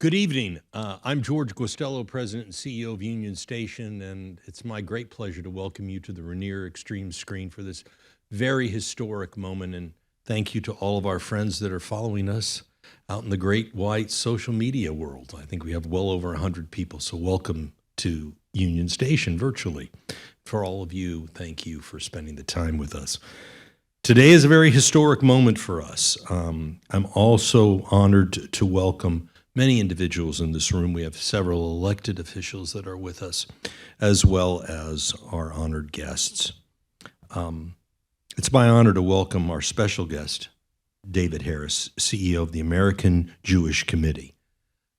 Good evening. I'm George Guastello, President and CEO of Union Station, and it's my great pleasure to welcome you to the Rainier Extreme screen for this very historic moment. And thank you to all of our friends that are following us out in the great white social media world. I think we have well over 100 people, so welcome to Union Station virtually. For all of you, thank you for spending the time with us. Today is a very historic moment for us. I'm also honored to welcome many individuals in this room. We have several elected officials that are with us, as well as our honored guests. It's my honor to welcome our special guest, David Harris, CEO of the American Jewish Committee.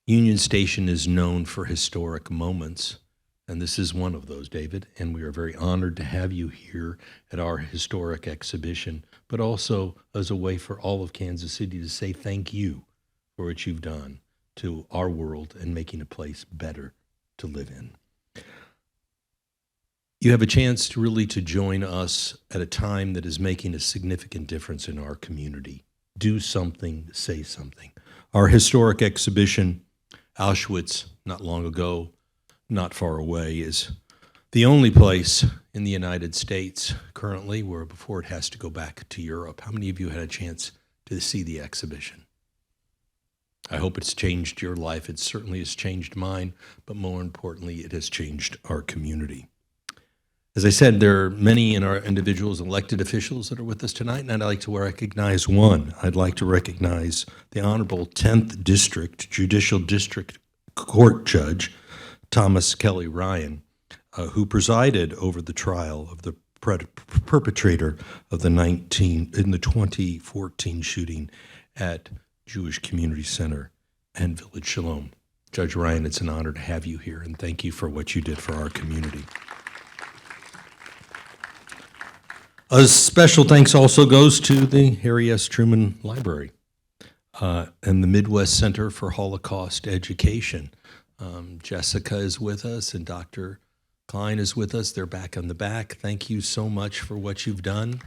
Union Station is known for historic moments, and this is one of those, David, and we are very honored to have you here at our historic exhibition, but also as a way for all of Kansas City to say thank you for what you've done to our world and making a place better to live in. You have a chance to join us at a time that is making a significant difference in our community. Do something, say something. Our historic exhibition, Auschwitz, not long ago, not far away, is the only place in the United States currently where before it has to go back to Europe. How many of you had a chance to see the exhibition? I hope it's changed your life. It certainly has changed mine, but more importantly, it has changed our community. As I said, there are many in our individuals, elected officials that are with us tonight, and I'd like to recognize one. I'd like to recognize the Honorable 10th District Judicial District Court Judge, Thomas Kelly Ryan, who presided over the trial of the perpetrator of the 2014 shooting at Jewish Community Center and Village Shalom. Judge Ryan, it's an honor to have you here, and thank you for what you did for our community. A special thanks also goes to the Harry S. Truman Library and the Midwest Center for Holocaust Education. Jessica is with us and Dr. Klein is with us. They're back on the back. Thank you so much for what you've done.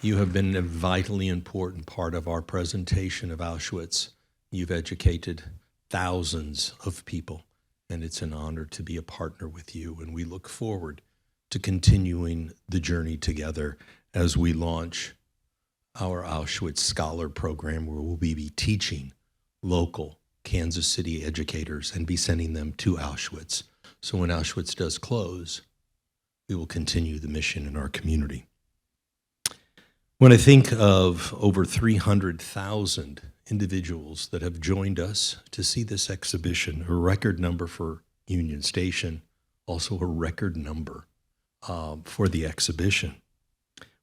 You have been a vitally important part of our presentation of Auschwitz. You've educated thousands of people, and it's an honor to be a partner with you, and we look forward to continuing the journey together as we launch our Auschwitz Scholar Program, where we'll be teaching local Kansas City educators and be sending them to Auschwitz. So when Auschwitz does close, we will continue the mission in our community. When I think of over 300,000 individuals that have joined us to see this exhibition, a record number for Union Station, also a record number for the exhibition,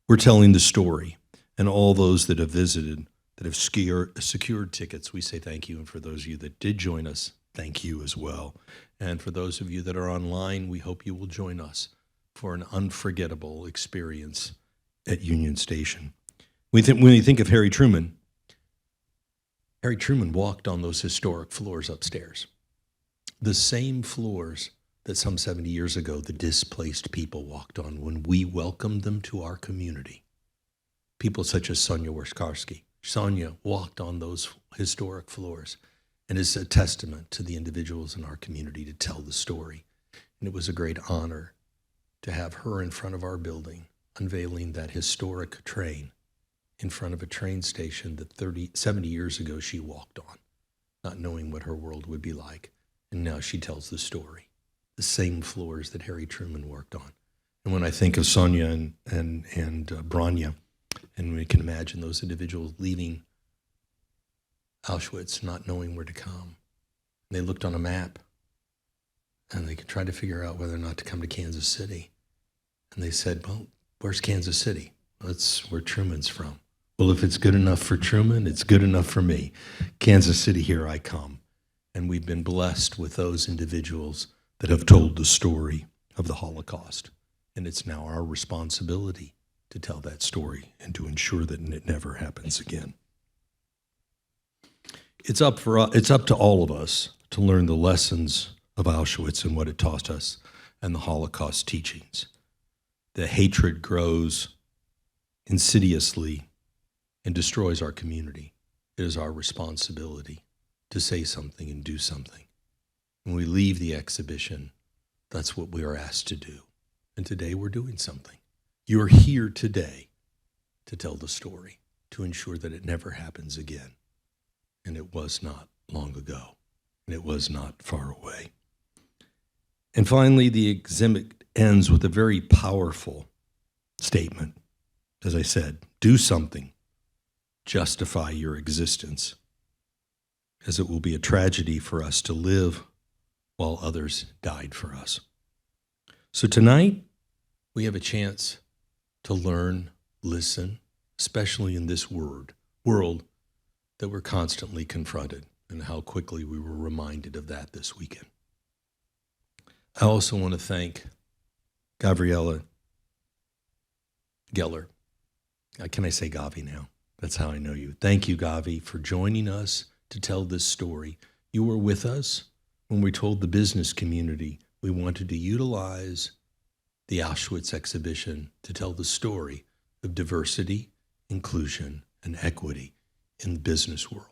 we're telling the story. And all those that have visited, that have secured tickets, we say thank you. And for those of you that did join us, thank you as well. And for those of you that are online, we hope you will join us for an unforgettable experience at Union Station. When you think of Harry Truman walked on those historic floors upstairs, the same floors that some 70 years ago the displaced people walked on when we welcomed them to our community. People such as Sonia Wierzchowski. Sonia walked on those historic floors and is a testament to the individuals in our community to tell the story. And it was a great honor to have her in front of our building, unveiling that historic train in front of a train station that 70 years ago she walked on, not knowing what her world would be like. And now she tells the story, the same floors that Harry Truman worked on. And when I think of Sonia and Branya, and we can imagine those individuals leaving Auschwitz, not knowing where to come. And they looked on a map, and they could try to figure out whether or not to come to Kansas City. And they said, well, where's Kansas City? That's where Truman's from. Well, if it's good enough for Truman, it's good enough for me. Kansas City, here I come. And we've been blessed with those individuals that have told the story of the Holocaust. And it's now our responsibility to tell that story and to ensure that it never happens again. It's up to all of us to learn the lessons of Auschwitz and what it taught us and the Holocaust teachings. The hatred grows insidiously and destroys our community. it is our responsibility to say something and do something. When we leave the exhibition, that's what we are asked to do. And today we're doing something. You're here today to tell the story, to ensure that it never happens again. And it was not long ago, and it was not far away. And finally, the exhibit ends with a very powerful statement. As I said, do something, justify your existence, as it will be a tragedy for us to live while others died for us. So tonight, we have a chance to learn, listen, especially in this world that we're constantly confronted, and how quickly we were reminded of that this weekend. I also want to thank Gabriella Geller. Can I say Gavi now? That's how I know you. Thank you, Gavi, for joining us to tell this story. You were with us when we told the business community we wanted to utilize the Auschwitz exhibition to tell the story of diversity, inclusion, and equity in the business world.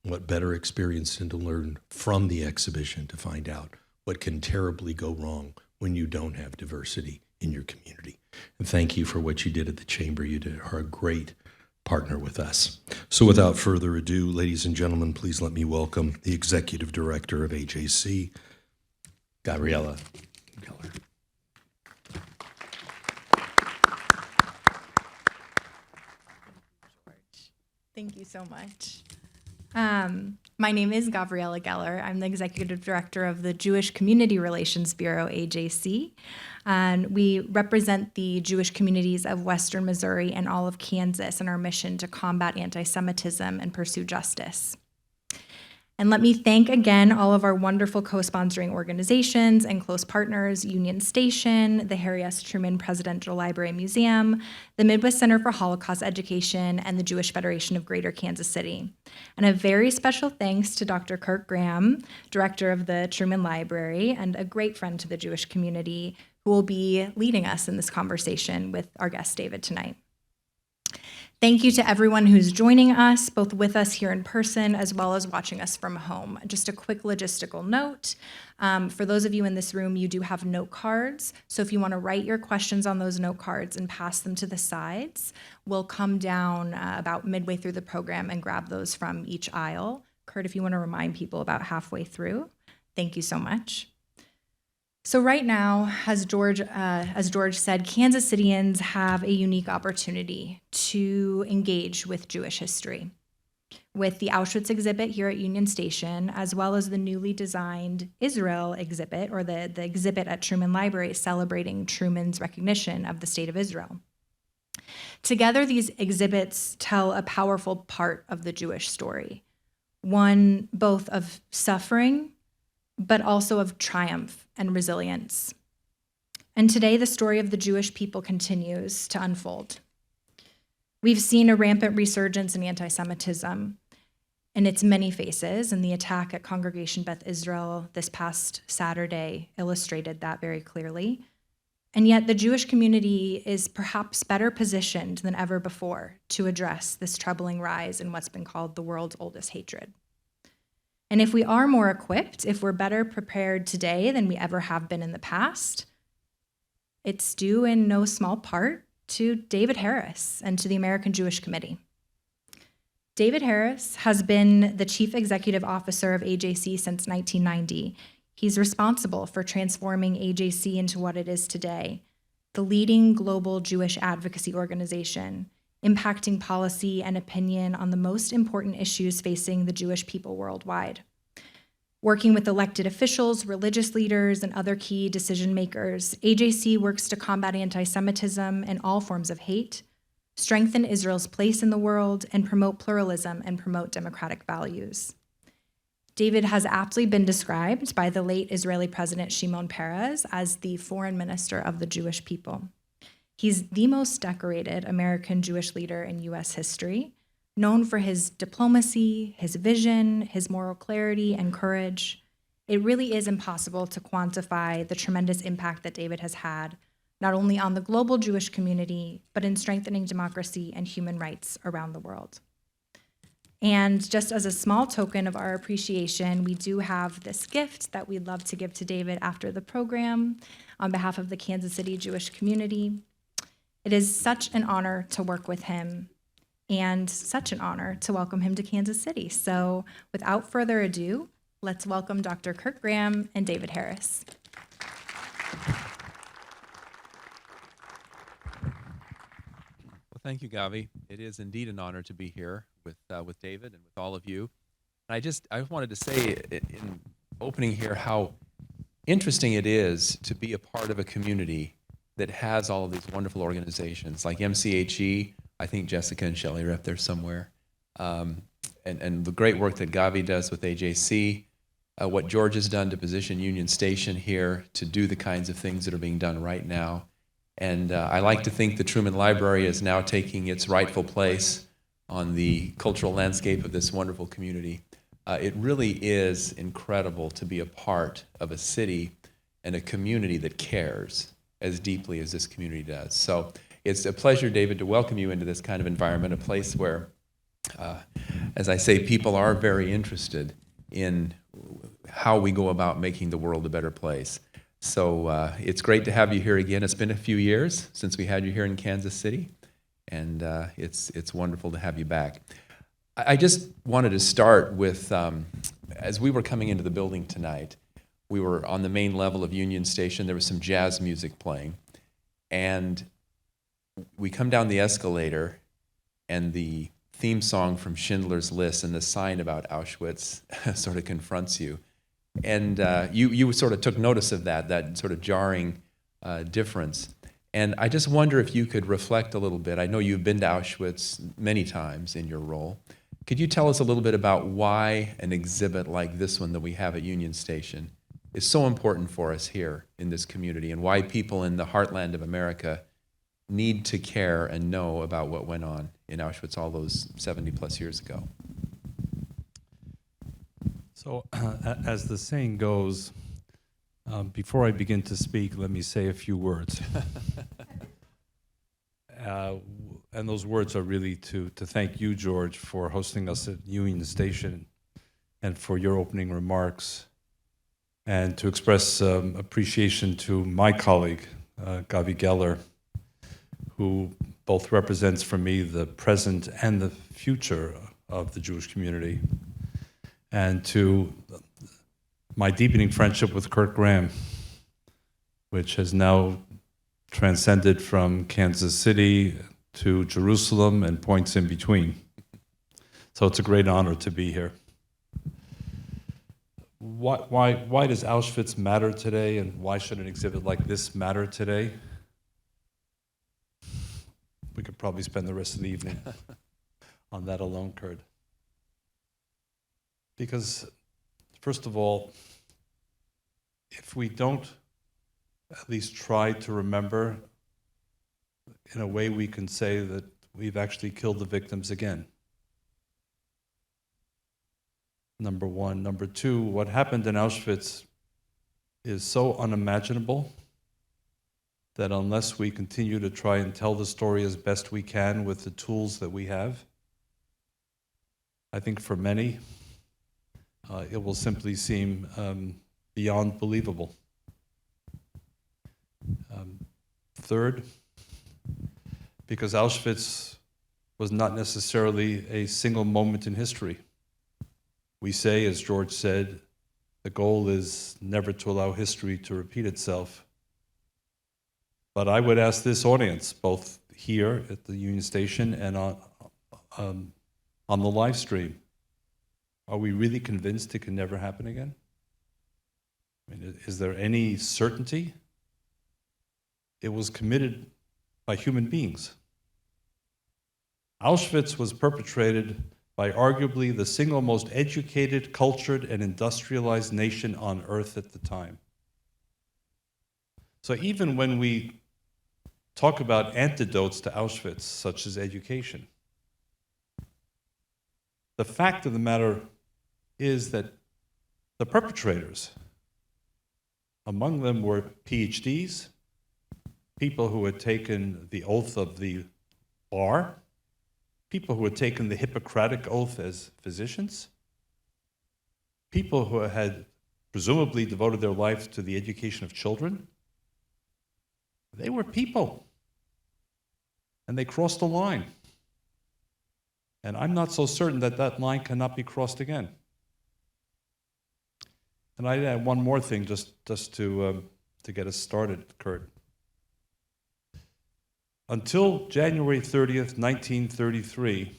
What better experience than to learn from the exhibition to find out what can terribly go wrong when you don't have diversity in your community. And thank you for what you did at the Chamber. You are a great partner with us. So without further ado, ladies and gentlemen, please let me welcome the Executive Director of AJC, Gabriella Geller. Thank you so much. My name is Gabriella Geller. I'm the Executive Director of the Jewish Community Relations Bureau, AJC, and we represent the Jewish communities of Western Missouri and all of Kansas in our mission to combat anti-Semitism and pursue justice. And let me thank again all of our wonderful co-sponsoring organizations and close partners, Union Station, the Harry S. Truman Presidential Library Museum, the Midwest Center for Holocaust Education, and the Jewish Federation of Greater Kansas City. And a very special thanks to Dr. Kirk Graham, director of the Truman Library, and a great friend to the Jewish community, who will be leading us in this conversation with our guest, David, tonight. Thank you to everyone who's joining us, both with us here in person as well as watching us from home. Just a quick logistical note. For those of you in this room, you do have note cards. So if you want to write your questions on those note cards and pass them to the sides, we'll come down about midway through the program and grab those from each aisle. Kurt, if you want to remind people about halfway through, thank you so much. So right now, as George said, Kansas Cityans have a unique opportunity to engage with Jewish history. With the Auschwitz exhibit here at Union Station, as well as the newly designed Israel exhibit, or the exhibit at Truman Library celebrating Truman's recognition of the State of Israel. Together, these exhibits tell a powerful part of the Jewish story, one both of suffering, but also of triumph and resilience. And today, the story of the Jewish people continues to unfold. We've seen a rampant resurgence in anti-Semitism in its many faces, and the attack at Congregation Beth Israel this past Saturday illustrated that very clearly. And yet, the Jewish community is perhaps better positioned than ever before to address this troubling rise in what's been called the world's oldest hatred. And if we are more equipped, if we're better prepared today than we ever have been in the past, it's due in no small part to David Harris and to the American Jewish Committee. David Harris has been the Chief Executive Officer of AJC since 1990. He's responsible for transforming AJC into what it is today, the leading global Jewish advocacy organization, impacting policy and opinion on the most important issues facing the Jewish people worldwide. Working with elected officials, religious leaders, and other key decision makers, AJC works to combat anti-Semitism and all forms of hate, strengthen Israel's place in the world, and promote pluralism and promote democratic values. David has aptly been described by the late Israeli President Shimon Peres as the foreign minister of the Jewish people. He's the most decorated American Jewish leader in U.S. history, known for his diplomacy, his vision, his moral clarity, and courage. It really is impossible to quantify the tremendous impact that David has had, not only on the global Jewish community, but in strengthening democracy and human rights around the world. And just as a small token of our appreciation, we do have this gift that we'd love to give to David after the program on behalf of the Kansas City Jewish community. It is such an honor to work with him and such an honor to welcome him to Kansas City. So without further ado, let's welcome Dr. Kirk Graham and David Harris. Well, thank you, Gavi. It is indeed an honor to be here with David and with all of you. And I wanted to say in opening here how interesting it is to be a part of a community that has all of these wonderful organizations like MCHE. I think Jessica and Shelley are up there somewhere. And the great work that Gavi does with AJC, what George has done to position Union Station here to do the kinds of things that are being done right now. And I like to think the Truman Library is now taking its rightful place on the cultural landscape of this wonderful community. It really is incredible to be a part of a city and a community that cares as deeply as this community does. So it's a pleasure, David, to welcome you into this kind of environment, a place where, as I say, people are very interested in how we go about making the world a better place. So it's great to have you here again. It's been a few years since we had you here in Kansas City, and it's wonderful to have you back. I just wanted to start with, as we were coming into the building tonight, we were on the main level of Union Station. There was some jazz music playing, and we come down the escalator, and the theme song from Schindler's List and the sign about Auschwitz sort of confronts you. And you sort of took notice of that sort of jarring difference. And I just wonder if you could reflect a little bit. I know you've been to Auschwitz many times in your role. Could you tell us a little bit about why an exhibit like this one that we have at Union Station is so important for us here in this community, and why people in the heartland of America need to care and know about what went on in Auschwitz all those 70 plus years ago? So, as the saying goes, before I begin to speak, let me say a few words. And those words are really to thank you, George, for hosting us at Union Station and for your opening remarks, and to express appreciation to my colleague, Gavi Geller, who both represents for me the present and the future of the Jewish community, and to my deepening friendship with Kirk Graham, which has now transcended from Kansas City to Jerusalem and points in between. So it's a great honor to be here. Why does Auschwitz matter today, and why should an exhibit like this matter today? We could probably spend the rest of the evening on that alone, Kurt. Because, first of all, if we don't at least try to remember, in a way we can say that we've actually killed the victims again. Number one. Number two, what happened in Auschwitz is so unimaginable that unless we continue to try and tell the story as best we can with the tools that we have, I think for many, it will simply seem beyond believable. Third, because Auschwitz was not necessarily a single moment in history. We say, as George said, the goal is never to allow history to repeat itself. But I would ask this audience, both here at the Union Station and on the live stream, are we really convinced it can never happen again? I mean, is there any certainty? It was committed by human beings. Auschwitz was perpetrated by arguably the single most educated, cultured, and industrialized nation on earth at the time. So even when we talk about antidotes to Auschwitz, such as education, the fact of the matter is that the perpetrators, among them were PhDs, people who had taken the oath of the bar, people who had taken the Hippocratic Oath as physicians, people who had presumably devoted their life to the education of children. They were people, and they crossed a line. And I'm not so certain that that line cannot be crossed again. And I'd add one more thing just to get us started, Kurt. Until January 30th, 1933,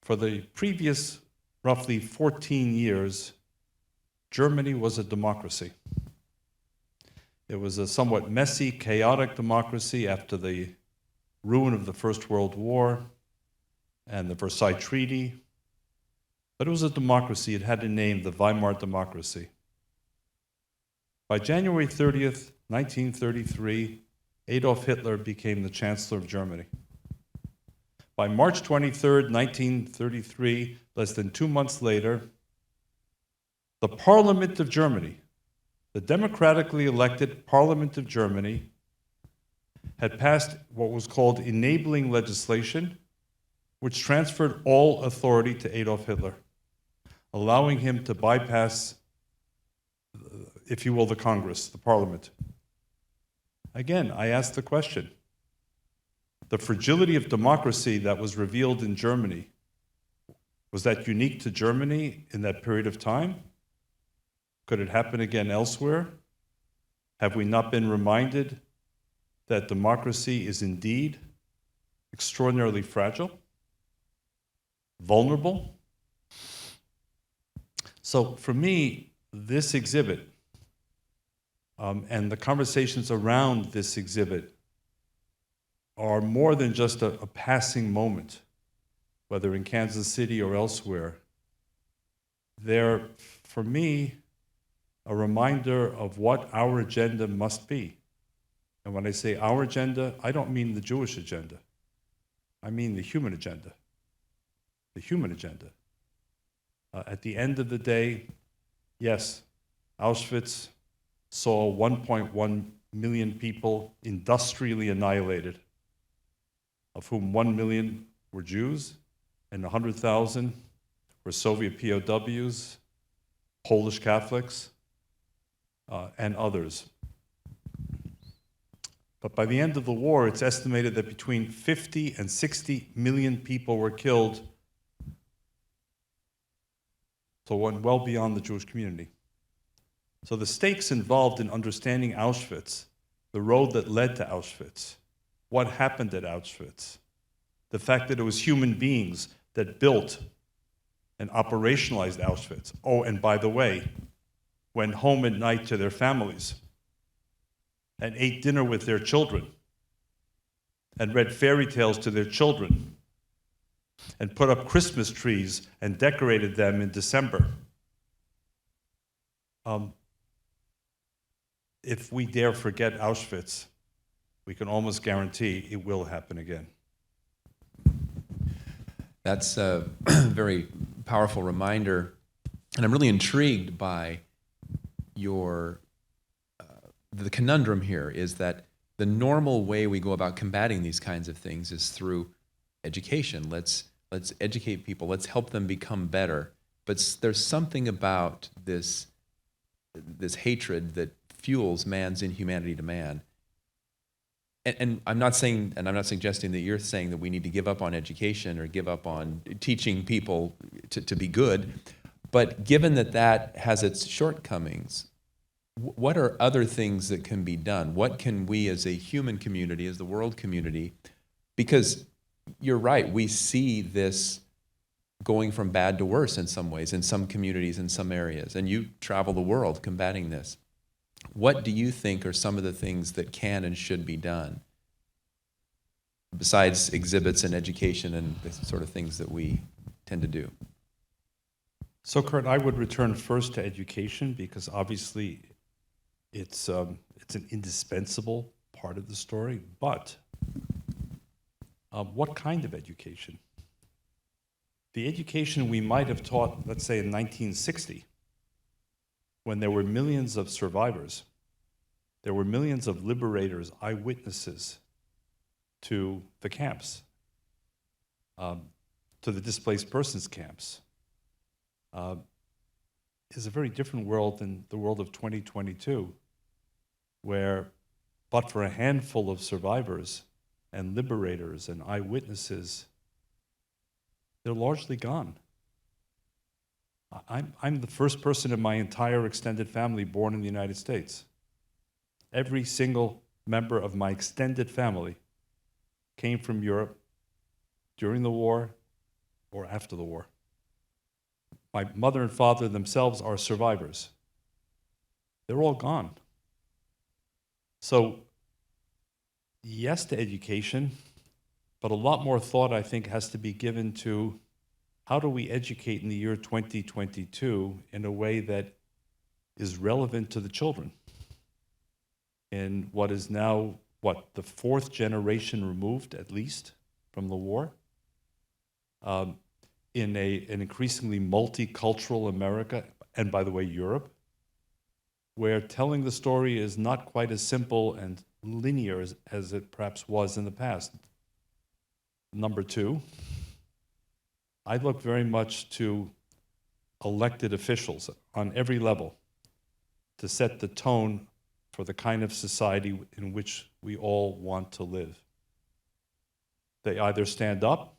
for the previous roughly 14 years, Germany was a democracy. It was a somewhat messy, chaotic democracy after the ruin of the First World War and the Versailles Treaty. But it was a democracy. It had a name, the Weimar Democracy. By January 30th, 1933, Adolf Hitler became the Chancellor of Germany. By March 23rd, 1933, less than 2 months later, the Parliament of Germany, the democratically elected Parliament of Germany, had passed what was called enabling legislation, which transferred all authority to Adolf Hitler, allowing him to bypass, if you will, the Congress, the Parliament. Again, I ask the question, the fragility of democracy that was revealed in Germany, was that unique to Germany in that period of time? Could it happen again elsewhere? Have we not been reminded that democracy is indeed extraordinarily fragile, vulnerable? So for me, this exhibit and the conversations around this exhibit are more than just a passing moment, whether in Kansas City or elsewhere. They're, for me, a reminder of what our agenda must be. And when I say our agenda, I don't mean the Jewish agenda. I mean the human agenda. The human agenda. At the end of the day, yes, Auschwitz saw 1.1 million people industrially annihilated, of whom 1 million were Jews and 100,000 were Soviet POWs, Polish Catholics, and others. But by the end of the war, it's estimated that between 50 and 60 million people were killed, so went well beyond the Jewish community. So the stakes involved in understanding Auschwitz, the road that led to Auschwitz, what happened at Auschwitz, the fact that it was human beings that built and operationalized Auschwitz. Oh, and by the way, went home at night to their families and ate dinner with their children and read fairy tales to their children and put up Christmas trees and decorated them in December. If we dare forget Auschwitz, we can almost guarantee it will happen again. That's a very powerful reminder, and I'm really intrigued by your the conundrum here is that the normal way we go about combating these kinds of things is through education. Let's educate people. Let's help them become better. But there's something about this hatred that fuels man's inhumanity to man. And I'm not saying, and I'm not suggesting that you're saying that we need to give up on education or give up on teaching people to be good. But given that that has its shortcomings, what are other things that can be done? What can we as a human community, as the world community, because you're right, we see this going from bad to worse in some ways, in some communities, in some areas, and you travel the world combating this. What do you think are some of the things that can and should be done, besides exhibits and education and the sort of things that we tend to do? So, Kurt, I would return first to education because obviously it's an indispensable part of the story, but what kind of education? The education we might have taught, let's say in 1960, when there were millions of survivors, there were millions of liberators, eyewitnesses to the camps. to the displaced persons camps, is a very different world than the world of 2022, where, but for a handful of survivors and liberators and eyewitnesses, they're largely gone. I'm the first person in my entire extended family born in the United States. Every single member of my extended family came from Europe during the war or after the war. My mother and father themselves are survivors. They're all gone. So, yes to education, but a lot more thought, I think, has to be given to how do we educate in the year 2022 in a way that is relevant to the children in what is now, the fourth generation removed, at least, from the war, in an increasingly multicultural America, and by the way, Europe, where telling the story is not quite as simple and linear as it perhaps was in the past. Number two, I look very much to elected officials on every level to set the tone for the kind of society in which we all want to live. They either stand up,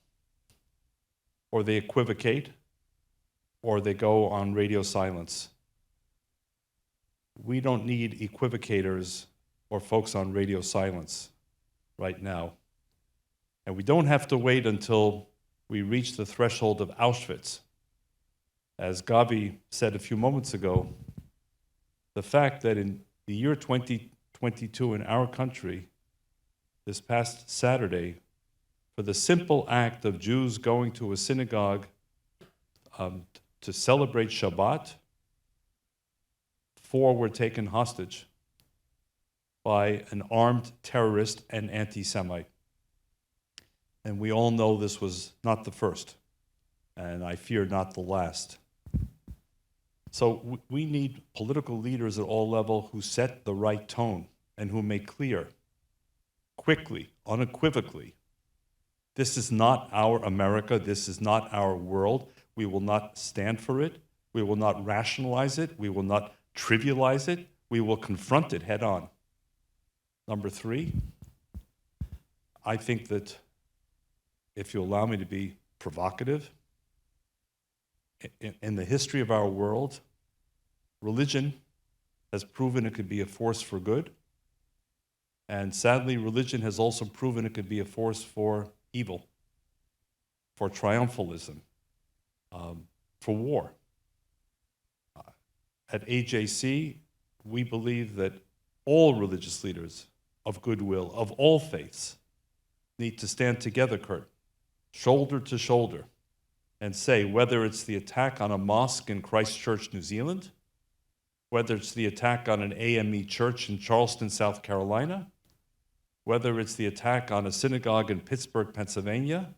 or they equivocate, or they go on radio silence. We don't need equivocators or folks on radio silence right now. And we don't have to wait until we reach the threshold of Auschwitz. As Gavi said a few moments ago, the fact that in the year 2022 in our country, this past Saturday, for the simple act of Jews going to a synagogue to celebrate Shabbat, 4 were taken hostage by an armed terrorist and anti-Semite. And we all know this was not the first, and I fear not the last. So we need political leaders at all levels who set the right tone and who make clear, quickly, unequivocally, this is not our America, this is not our world. We will not stand for it. We will not rationalize it. We will not trivialize it. We will confront it head on. Number 3, I think that, if you allow me to be provocative, in the history of our world, religion has proven it could be a force for good. And sadly, religion has also proven it could be a force for evil, for triumphalism, for war. At AJC, we believe that all religious leaders of goodwill, of all faiths, need to stand together, Kurt, shoulder to shoulder, and say, whether it's the attack on a mosque in Christchurch, New Zealand, whether it's the attack on an AME church in Charleston, South Carolina, whether it's the attack on a synagogue in Pittsburgh, Pennsylvania,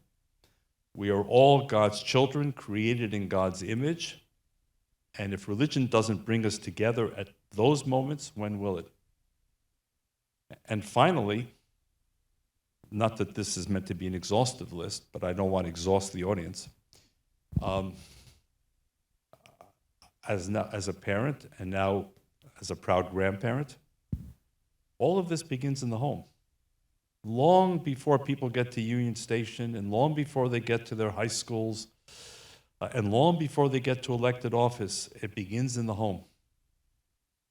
we are all God's children, created in God's image, and if religion doesn't bring us together at those moments, when will it? And finally, not that this is meant to be an exhaustive list, but I don't want to exhaust the audience. As a parent, and now as a proud grandparent, all of this begins in the home. Long before people get to Union Station, and long before they get to their high schools, and long before they get to elected office, it begins in the home.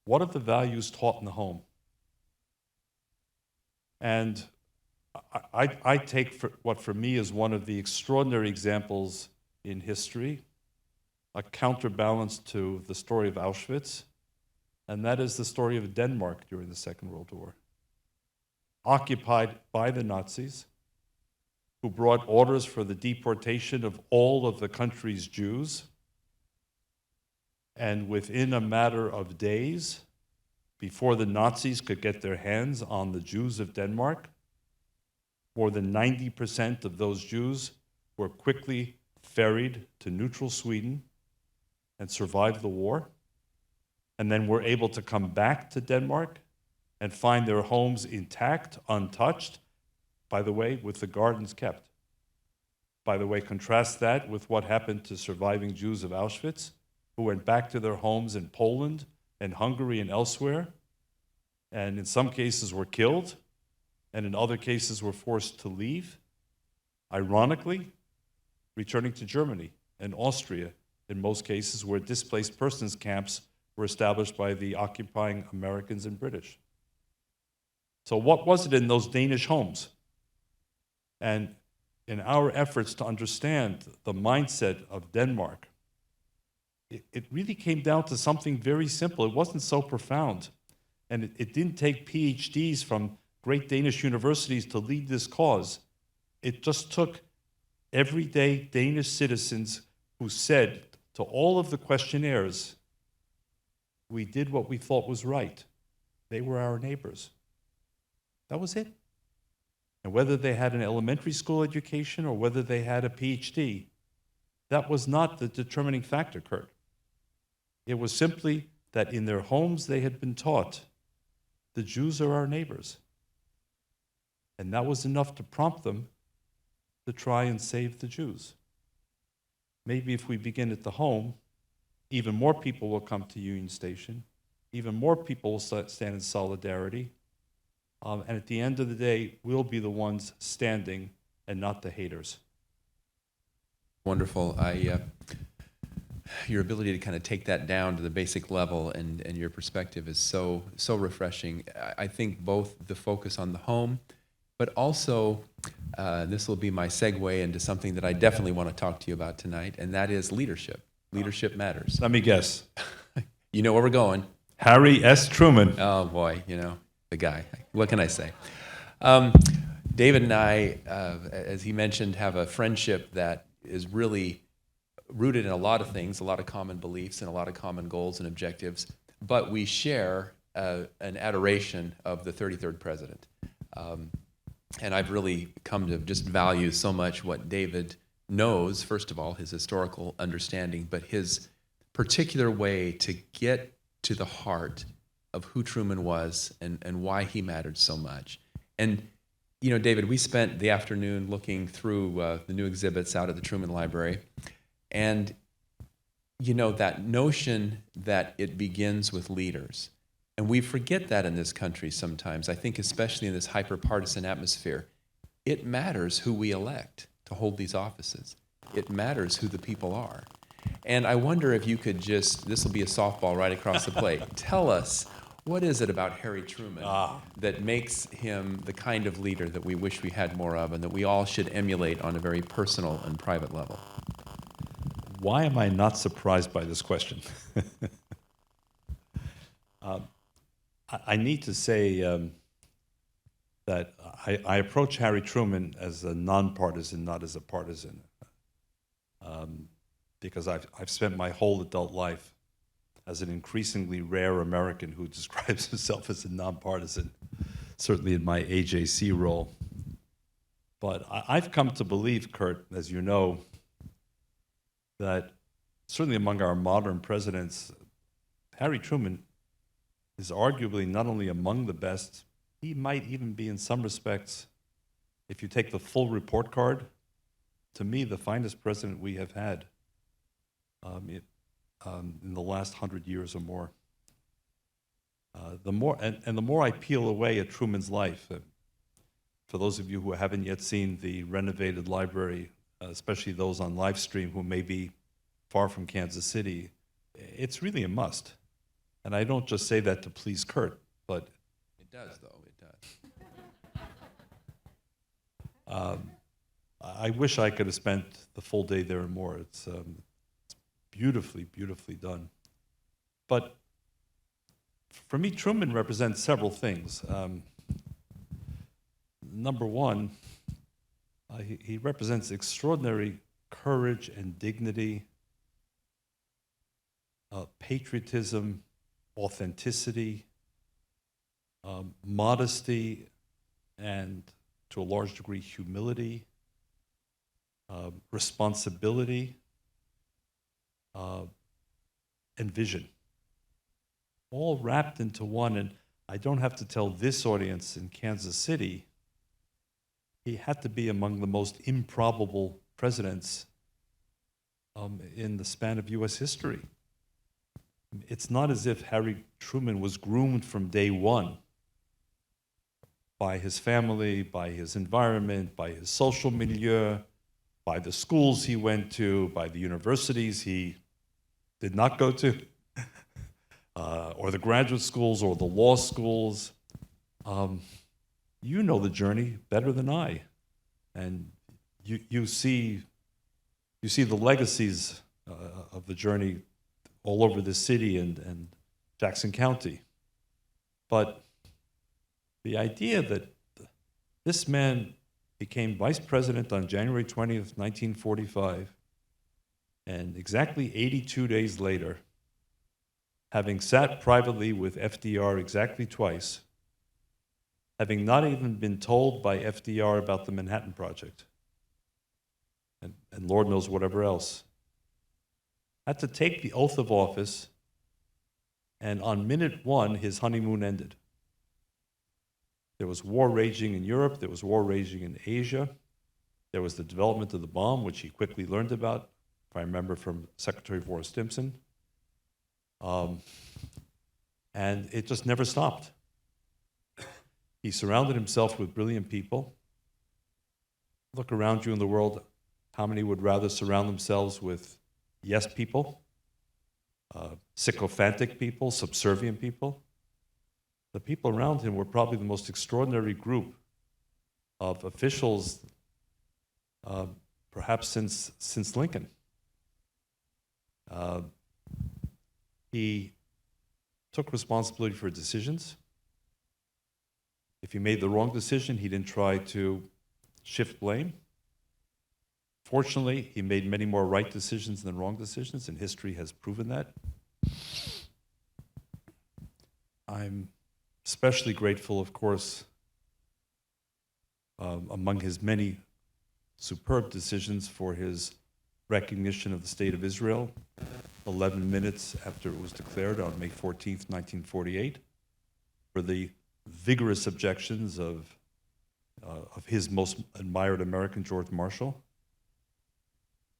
What are the values taught in the home? And I take what for me is one of the extraordinary examples in history, a counterbalance to the story of Auschwitz, and that is the story of Denmark during the Second World War. Occupied by the Nazis, who brought orders for the deportation of all of the country's Jews, and within a matter of days, before the Nazis could get their hands on the Jews of Denmark, more than 90% of those Jews were quickly ferried to neutral Sweden and survived the war, and then were able to come back to Denmark and find their homes intact, untouched, by the way, with the gardens kept by the way, contrast that with what happened to surviving Jews of Auschwitz, who went back to their homes in Poland and Hungary and elsewhere, and in some cases were killed, and in other cases were forced to leave, ironically, returning to Germany and Austria, in most cases where displaced persons camps were established by the occupying Americans and British. So what was it in those Danish homes? And in our efforts to understand the mindset of Denmark, it really came down to something very simple. It wasn't so profound. And it didn't take PhDs from great Danish universities to lead this cause. It just took everyday Danish citizens who said to all of the questionnaires, we did what we thought was right. They were our neighbors. That was it. And whether they had an elementary school education or whether they had a PhD, that was not the determining factor, Kurt. It was simply that in their homes they had been taught, the Jews are our neighbors. And that was enough to prompt them to try and save the Jews. Maybe if we begin at the home, even more people will come to Union Station, even more people will stand in solidarity, and at the end of the day, we'll be the ones standing and not the haters. Wonderful. Your ability to kind of take that down to the basic level and your perspective is so refreshing. I think both the focus on the home, but also this will be my segue into something that I definitely want to talk to you about tonight, and that is leadership. Leadership matters. Let me guess. You know where we're going. Harry S. Truman. Oh boy, you know, the guy. What can I say? David and I, as he mentioned, have a friendship that is really rooted in a lot of things, a lot of common beliefs and a lot of common goals and objectives, but we share an adoration of the 33rd president. And I've really come to just value so much what David knows, first of all, his historical understanding, but his particular way to get to the heart of who Truman was and why he mattered so much. And, you know, David, we spent the afternoon looking through the new exhibits out at the Truman Library, and, you know, that notion that it begins with leaders. And we forget that in this country sometimes, I think especially in this hyper-partisan atmosphere. It matters who we elect to hold these offices. It matters who the people are. And I wonder if you could just, this will be a softball right across the plate, tell us, what is it about Harry Truman that makes him the kind of leader that we wish we had more of and that we all should emulate on a very personal and private level? Why am I not surprised by this question? I need to say that I approach Harry Truman as a nonpartisan, not as a partisan, because I've spent my whole adult life as an increasingly rare American who describes himself as a nonpartisan, certainly in my AJC role. But I've come to believe, Kurt, as you know, that certainly among our modern presidents, Harry Truman is arguably not only among the best, he might even be in some respects, if you take the full report card, to me, the finest president we have had in the last 100 years or more. The more I peel away at Truman's life, for those of you who haven't yet seen the renovated library, especially those on live stream who may be far from Kansas City, it's really a must. And I don't just say that to please Kurt, but It does, though. It does. I wish I could have spent the full day there and more. It's beautifully, beautifully done. But for me, Truman represents several things. Number one, he represents extraordinary courage and dignity, patriotism, authenticity, modesty, and to a large degree, humility, responsibility, and vision, all wrapped into one. And I don't have to tell this audience in Kansas City, he had to be among the most improbable presidents in the span of U.S. history. It's not as if Harry Truman was groomed from day one by his family, by his environment, by his social milieu, by the schools he went to, by the universities he did not go to, or the graduate schools or the law schools. You know the journey better than I, and you see the legacies of the journey all over the city and Jackson County. But the idea that this man became vice president on January 20th, 1945, and exactly 82 days later, having sat privately with FDR exactly twice, having not even been told by FDR about the Manhattan Project, and Lord knows whatever else, had to take the oath of office, and on minute one, his honeymoon ended. There was war raging in Europe, there was war raging in Asia, there was the development of the bomb, which he quickly learned about, if I remember from Secretary of War Stimson. And it just never stopped. He surrounded himself with brilliant people. Look around you in the world, how many would rather surround themselves with yes people, sycophantic people, subservient people? The people around him were probably the most extraordinary group of officials, perhaps since Lincoln. He took responsibility for decisions. If he made the wrong decision, he didn't try to shift blame. Fortunately, he made many more right decisions than wrong decisions, and history has proven that. I'm especially grateful, of course, among his many superb decisions, for his recognition of the State of Israel 11 minutes after it was declared on May 14th, 1948, for the vigorous objections of his most admired American, George Marshall.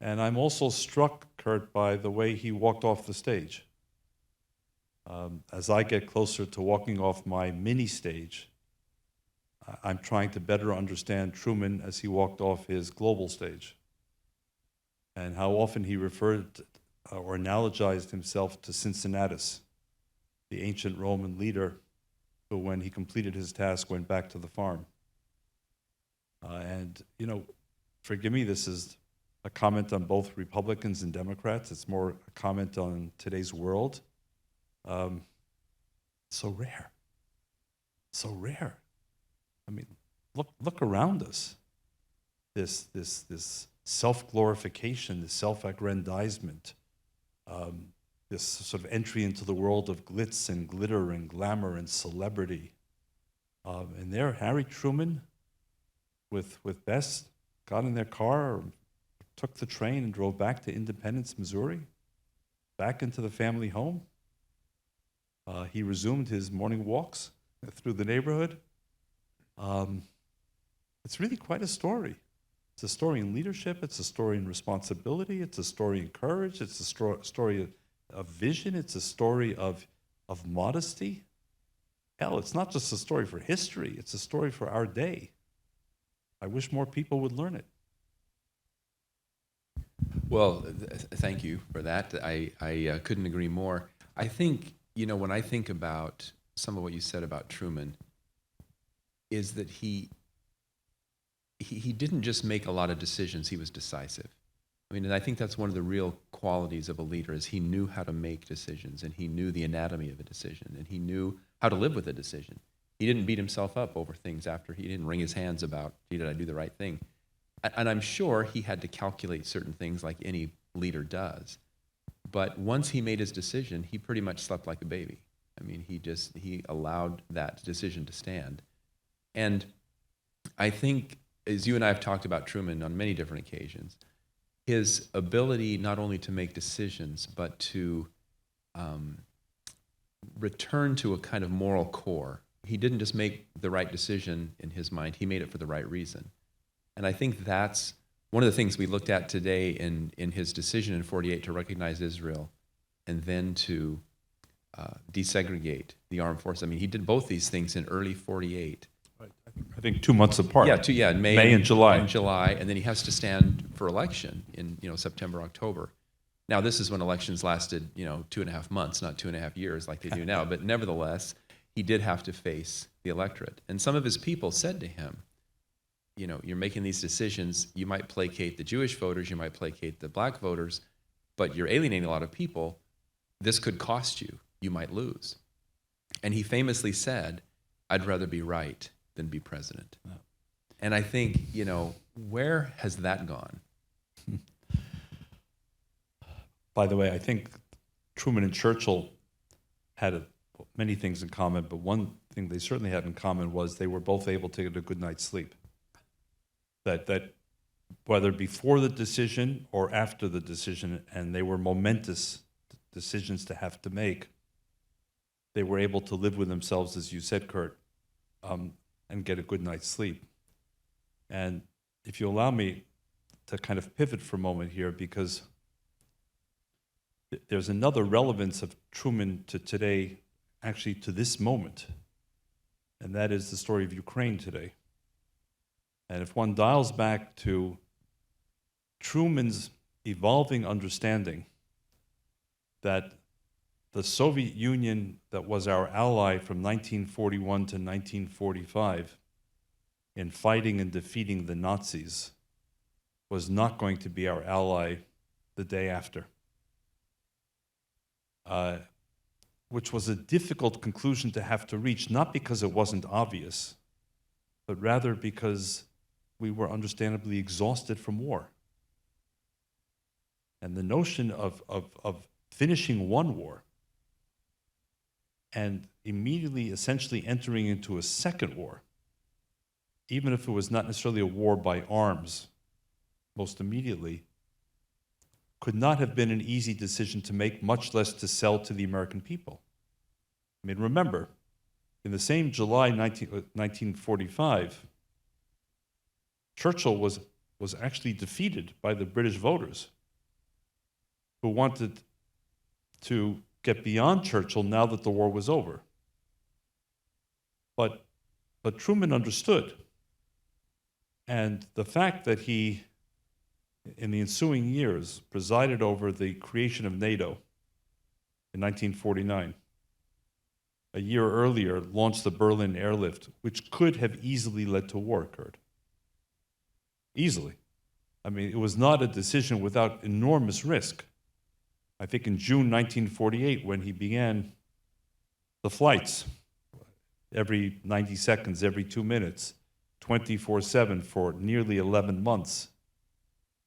And I'm also struck, Kurt, by the way he walked off the stage. As I get closer to walking off my mini stage, I'm trying to better understand Truman as he walked off his global stage, and how often he referred or analogized himself to Cincinnatus, the ancient Roman leader who, when he completed his task, went back to the farm. And, you know, forgive me, this is a comment on both Republicans and Democrats. It's more a comment on today's world. So rare. So rare. I mean, look around us. This self-glorification, this self-aggrandizement, this sort of entry into the world of glitz and glitter and glamour and celebrity. And there, Harry Truman with Bess got in their car, took the train and drove back to Independence, Missouri, back into the family home. He resumed his morning walks through the neighborhood. It's really quite a story. It's a story in leadership, it's a story in responsibility, it's a story in courage, it's a story of vision, it's a story of modesty. Hell, it's not just a story for history, it's a story for our day. I wish more people would learn it. Well, thank you for that. I couldn't agree more. I think, you know, when I think about some of what you said about Truman, is that he didn't just make a lot of decisions, he was decisive. I mean, and I think that's one of the real qualities of a leader, is he knew how to make decisions, and he knew the anatomy of a decision, and he knew how to live with a decision. He didn't beat himself up over things after. He didn't wring his hands about, gee, did I do the right thing? And I'm sure he had to calculate certain things like any leader does. But once he made his decision, he pretty much slept like a baby. I mean, he allowed that decision to stand. And I think, as you and I have talked about Truman on many different occasions, his ability not only to make decisions, but to return to a kind of moral core. He didn't just make the right decision in his mind, he made it for the right reason. And I think that's one of the things we looked at today in his decision in 48 to recognize Israel and then to desegregate the armed forces. I mean, he did both these things in early 48. I think 2 months apart. Yeah, in May and July. In July, and then he has to stand for election in September, October. Now, this is when elections lasted 2.5 months, not 2.5 years like they do now. But nevertheless, he did have to face the electorate, and some of his people said to him, you're making these decisions. You might placate the Jewish voters, you might placate the black voters, but you're alienating a lot of people. This could cost you. You might lose. And he famously said, "I'd rather be right than be president." Yeah. And I think, where has that gone? By the way, I think Truman and Churchill had many things in common, but one thing they certainly had in common was they were both able to get a good night's sleep. That whether before the decision or after the decision, and they were momentous decisions to have to make, they were able to live with themselves, as you said, Kurt, and get a good night's sleep. And if you allow me to kind of pivot for a moment here, because there's another relevance of Truman to today, actually to this moment, and that is the story of Ukraine today. And if one dials back to Truman's evolving understanding that the Soviet Union, that was our ally from 1941 to 1945 in fighting and defeating the Nazis, was not going to be our ally the day after. Which was a difficult conclusion to have to reach, not because it wasn't obvious, but rather because we were understandably exhausted from war. And the notion of finishing one war and immediately essentially entering into a second war, even if it was not necessarily a war by arms, most immediately, could not have been an easy decision to make, much less to sell to the American people. I mean, remember, in the same July 1945, Churchill was actually defeated by the British voters, who wanted to get beyond Churchill now that the war was over. But Truman understood. And the fact that he, in the ensuing years, presided over the creation of NATO in 1949, a year earlier launched the Berlin airlift, which could have easily led to war, Kurt. Easily. I mean, it was not a decision without enormous risk. I think in June 1948, when he began the flights, every 90 seconds, every 2 minutes, 24/7 for nearly 11 months,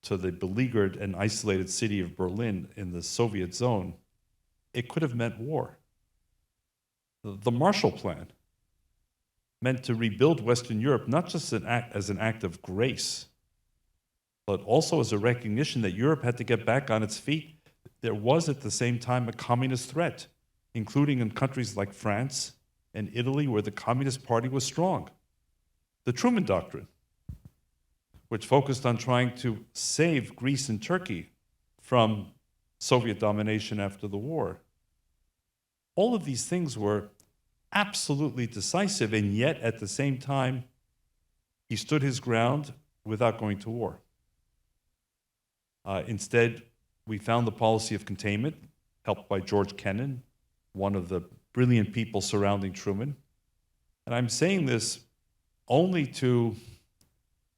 to the beleaguered and isolated city of Berlin in the Soviet zone, it could have meant war. The Marshall Plan meant to rebuild Western Europe, not just as an act of grace, but also as a recognition that Europe had to get back on its feet. There was at the same time a communist threat, including in countries like France and Italy, where the Communist Party was strong. The Truman Doctrine, which focused on trying to save Greece and Turkey from Soviet domination after the war. All of these things were absolutely decisive, and yet at the same time, he stood his ground without going to war. Instead, we found the policy of containment, helped by George Kennan, one of the brilliant people surrounding Truman. And I'm saying this only to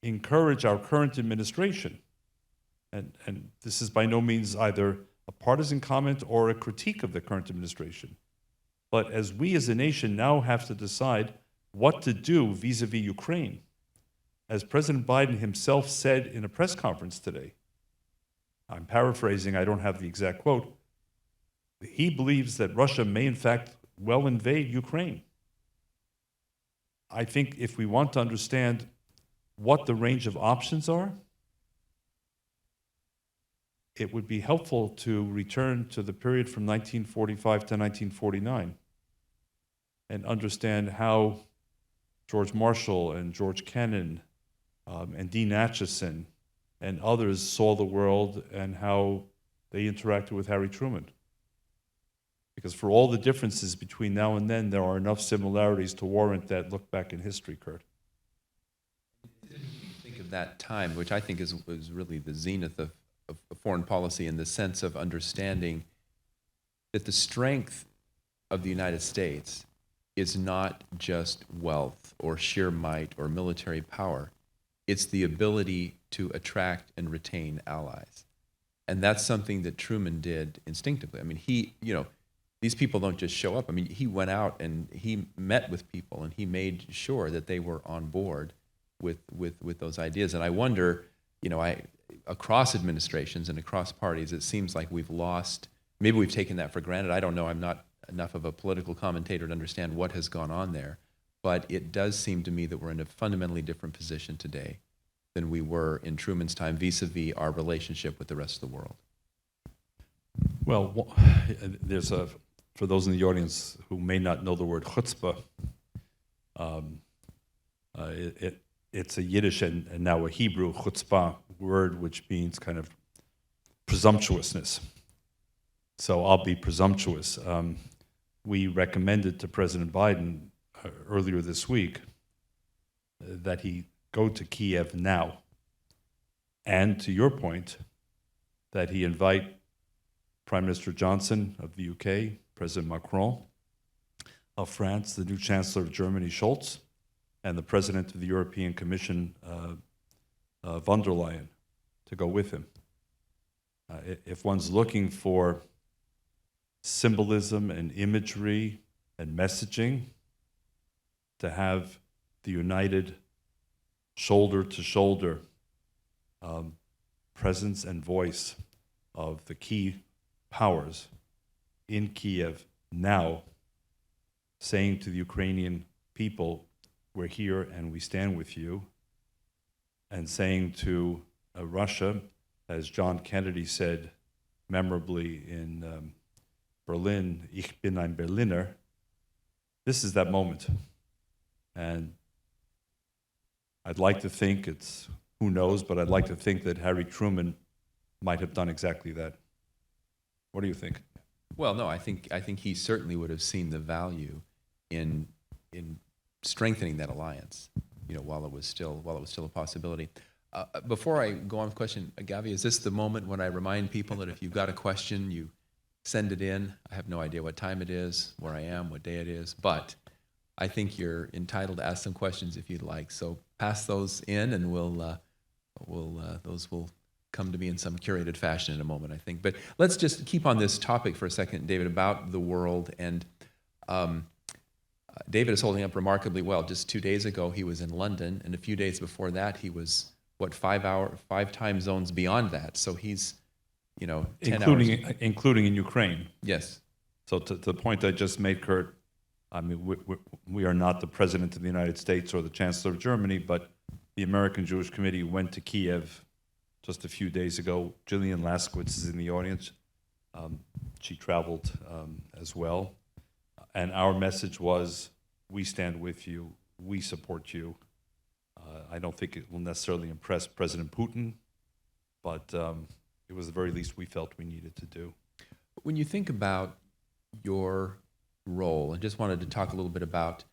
encourage our current administration, and this is by no means either a partisan comment or a critique of the current administration, but as we as a nation now have to decide what to do vis-a-vis Ukraine, as President Biden himself said in a press conference today, I'm paraphrasing, I don't have the exact quote, he believes that Russia may in fact well invade Ukraine. I think if we want to understand what the range of options are, it would be helpful to return to the period from 1945 to 1949 and understand how George Marshall and George Kennan and Dean Acheson and others saw the world and how they interacted with Harry Truman. Because for all the differences between now and then, there are enough similarities to warrant that look back in history, Kurt. Think of that time, which I think was really the zenith of foreign policy, in the sense of understanding that the strength of the United States is not just wealth or sheer might or military power. It's the ability to attract and retain allies. And that's something that Truman did instinctively. I mean, these people don't just show up. I mean, he went out and he met with people and he made sure that they were on board with those ideas. And I wonder, across administrations and across parties, it seems like we've lost, maybe we've taken that for granted. I don't know. I'm not enough of a political commentator to understand what has gone on there. But it does seem to me that we're in a fundamentally different position today than we were in Truman's time vis-a-vis our relationship with the rest of the world. Well, there's for those in the audience who may not know the word chutzpah, it's a Yiddish and now a Hebrew chutzpah word, which means kind of presumptuousness. So I'll be presumptuous. We recommended to President Biden earlier this week that he go to Kiev now. And to your point, that he invite Prime Minister Johnson of the UK, President Macron of France, the new Chancellor of Germany, Scholz, and the President of the European Commission, von der Leyen, to go with him. If one's looking for symbolism and imagery and messaging, to have the united shoulder-to-shoulder presence and voice of the key powers in Kiev now, saying to the Ukrainian people, we're here and we stand with you, and saying to Russia, as John Kennedy said memorably in Berlin, Ich bin ein Berliner, this is that moment. And I'd like to think it's, who knows, but I'd like to think that Harry Truman might have done exactly that. What do you think? Well, no, I think he certainly would have seen the value in strengthening that alliance, while it was still a possibility. Before I go on with the question, Gavi, is this the moment when I remind people that if you've got a question, you send it in? I have no idea what time it is, where I am, what day it is, but I think you're entitled to ask some questions if you'd like. So pass those in, and those will come to me in some curated fashion in a moment, I think. But let's just keep on this topic for a second, David, about the world. And David is holding up remarkably well. Just 2 days ago, he was in London, and a few days before that, he was, 5 time zones beyond that. So he's, 10 hours. Including in Ukraine. Yes. So to the point I just made, Kurt, I mean, we are not the President of the United States or the Chancellor of Germany, but the American Jewish Committee went to Kiev just a few days ago. Jillian Laskowitz is in the audience. She traveled as well. And our message was, we stand with you, we support you. I don't think it will necessarily impress President Putin, but it was the very least we felt we needed to do. When you think about your role, I just wanted to talk a little bit about,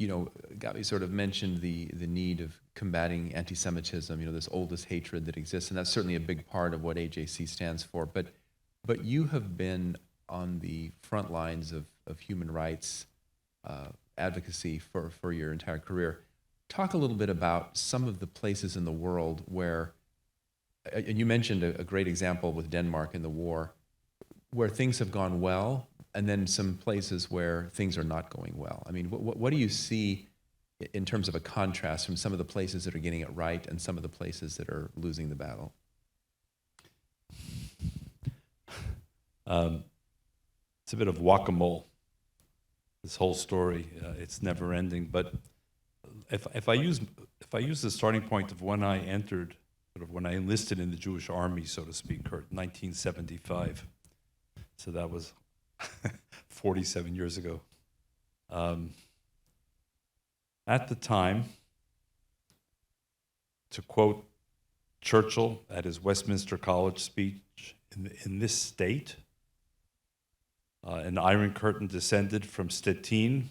Gabi sort of mentioned the need of combating anti-Semitism, this oldest hatred that exists, and that's certainly a big part of what AJC stands for. But you have been on the front lines of human rights advocacy for your entire career. Talk a little bit about some of the places in the world where, and you mentioned a great example with Denmark in the war, where things have gone well, and then some places where things are not going well. I mean, what do you see in terms of a contrast from some of the places that are getting it right and some of the places that are losing the battle? It's a bit of whack-a-mole, this whole story. It's never ending. But if I use the starting point of when I entered, sort of when I enlisted in the Jewish army, so to speak, Kurt, 1975. So that was 47 years ago. At the time, to quote Churchill, at his Westminster College speech, in this state, an Iron Curtain descended from Stettin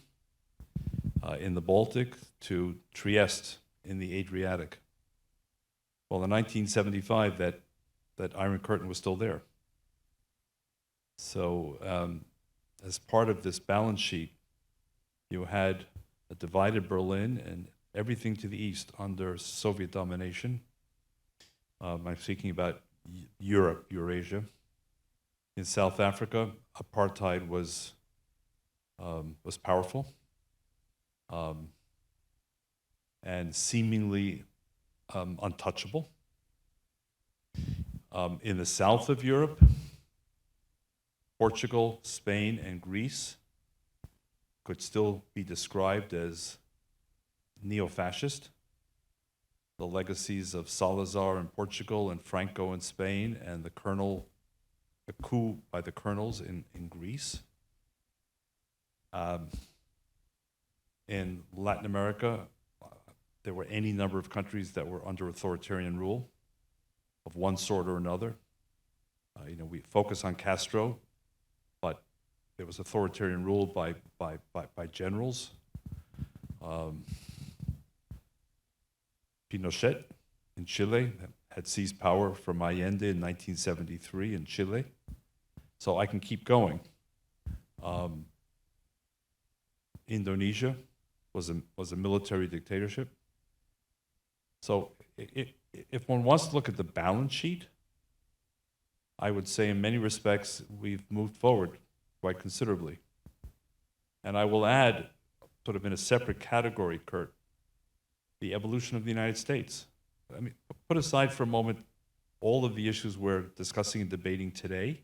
in the Baltic to Trieste in the Adriatic. Well, in 1975, that Iron Curtain was still there. So as part of this balance sheet, you had a divided Berlin and everything to the east under Soviet domination. I'm speaking about Europe, Eurasia. In South Africa, apartheid was powerful and seemingly untouchable. In the south of Europe, Portugal, Spain, and Greece could still be described as neo-fascist. The legacies of Salazar in Portugal and Franco in Spain, and the coup by the colonels in Greece. In Latin America, there were any number of countries that were under authoritarian rule of one sort or another. We focus on Castro, but there was authoritarian rule by generals. Pinochet in Chile had seized power from Allende in 1973 in Chile. So I can keep going. Indonesia was a military dictatorship. So if one wants to look at the balance sheet, I would say in many respects we've moved forward quite considerably. And I will add, sort of in a separate category, Kurt, the evolution of the United States. I mean, put aside for a moment all of the issues we're discussing and debating today.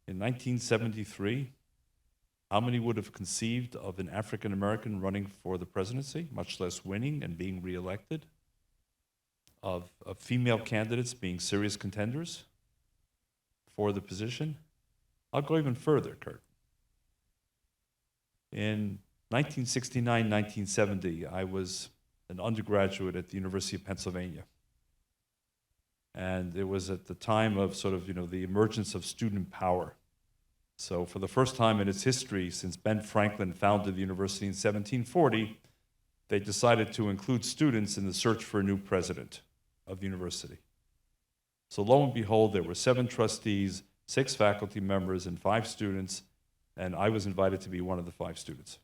In 1973, how many would have conceived of an African American running for the presidency, much less winning and being reelected? Of female candidates being serious contenders for the position? I'll go even further, Kurt. In 1969, 1970, I was an undergraduate at the University of Pennsylvania. And it was at the time of sort of, the emergence of student power. So for the first time in its history, since Ben Franklin founded the university in 1740, they decided to include students in the search for a new president of the university. So lo and behold, there were 7 trustees, 6 faculty members, and 5 students, and I was invited to be one of the 5 students.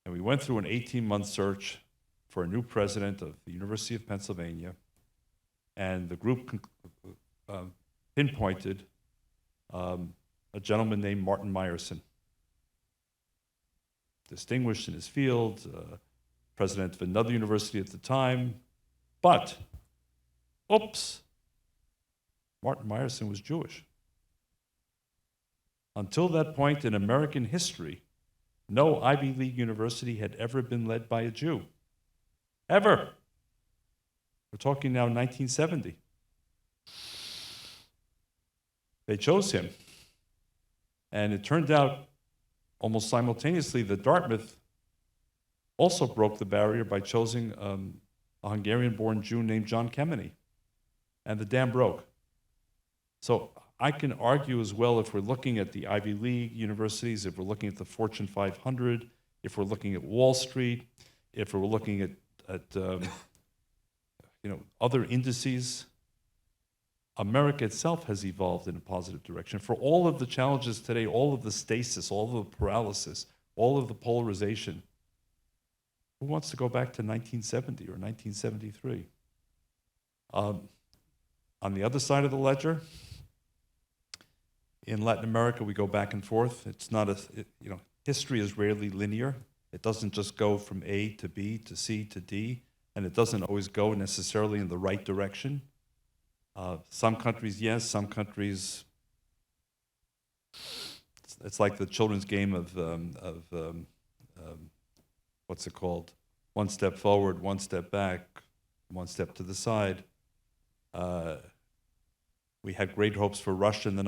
And we went through an 18-month search for a new president of the University of Pennsylvania, and the group pinpointed a gentleman named Martin Meyerson, distinguished in his field, president of another university at the time, but, oops, Martin Meyerson was Jewish. Until that point in American history, no Ivy League university had ever been led by a Jew. Ever. We're talking now 1970. They chose him. And it turned out almost simultaneously that Dartmouth also broke the barrier by choosing a Hungarian-born Jew named John Kemeny. And the dam broke. So I can argue as well, if we're looking at the Ivy League universities, if we're looking at the Fortune 500, if we're looking at Wall Street, if we're looking at other indices, America itself has evolved in a positive direction. For all of the challenges today, all of the stasis, all of the paralysis, all of the polarization, who wants to go back to 1970 or 1973? On the other side of the ledger, in Latin America, we go back and forth. It's not history is rarely linear. It doesn't just go from A to B to C to D, and it doesn't always go necessarily in the right direction. Some countries, yes, some countries, it's like the children's game of what's it called? One step forward, one step back, one step to the side. We had great hopes for Russia in the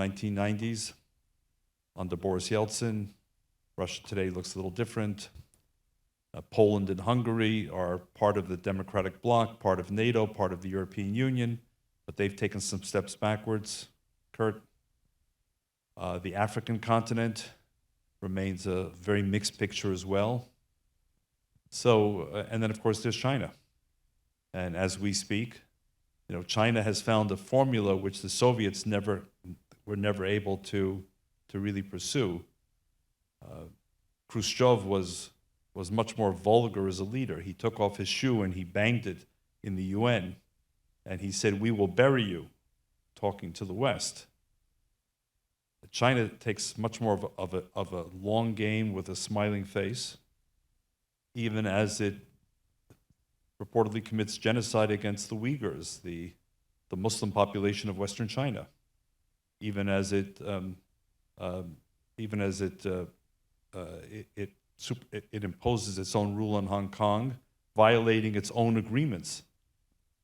Poland and Hungary are part of the democratic bloc, part of NATO, part of the European Union, but they've taken some steps backwards, Kurt. The African continent remains a very mixed picture as well. So, and then of course there's China. And as we speak, China has found a formula which the Soviets were never able to really pursue. Khrushchev was much more vulgar as a leader. He took off his shoe and he banged it in the UN, and he said, "We will bury you," talking to the West. China takes much more of a long game with a smiling face, even as it reportedly commits genocide against the Uyghurs, the Muslim population of Western China, even as it imposes its own rule on Hong Kong, violating its own agreements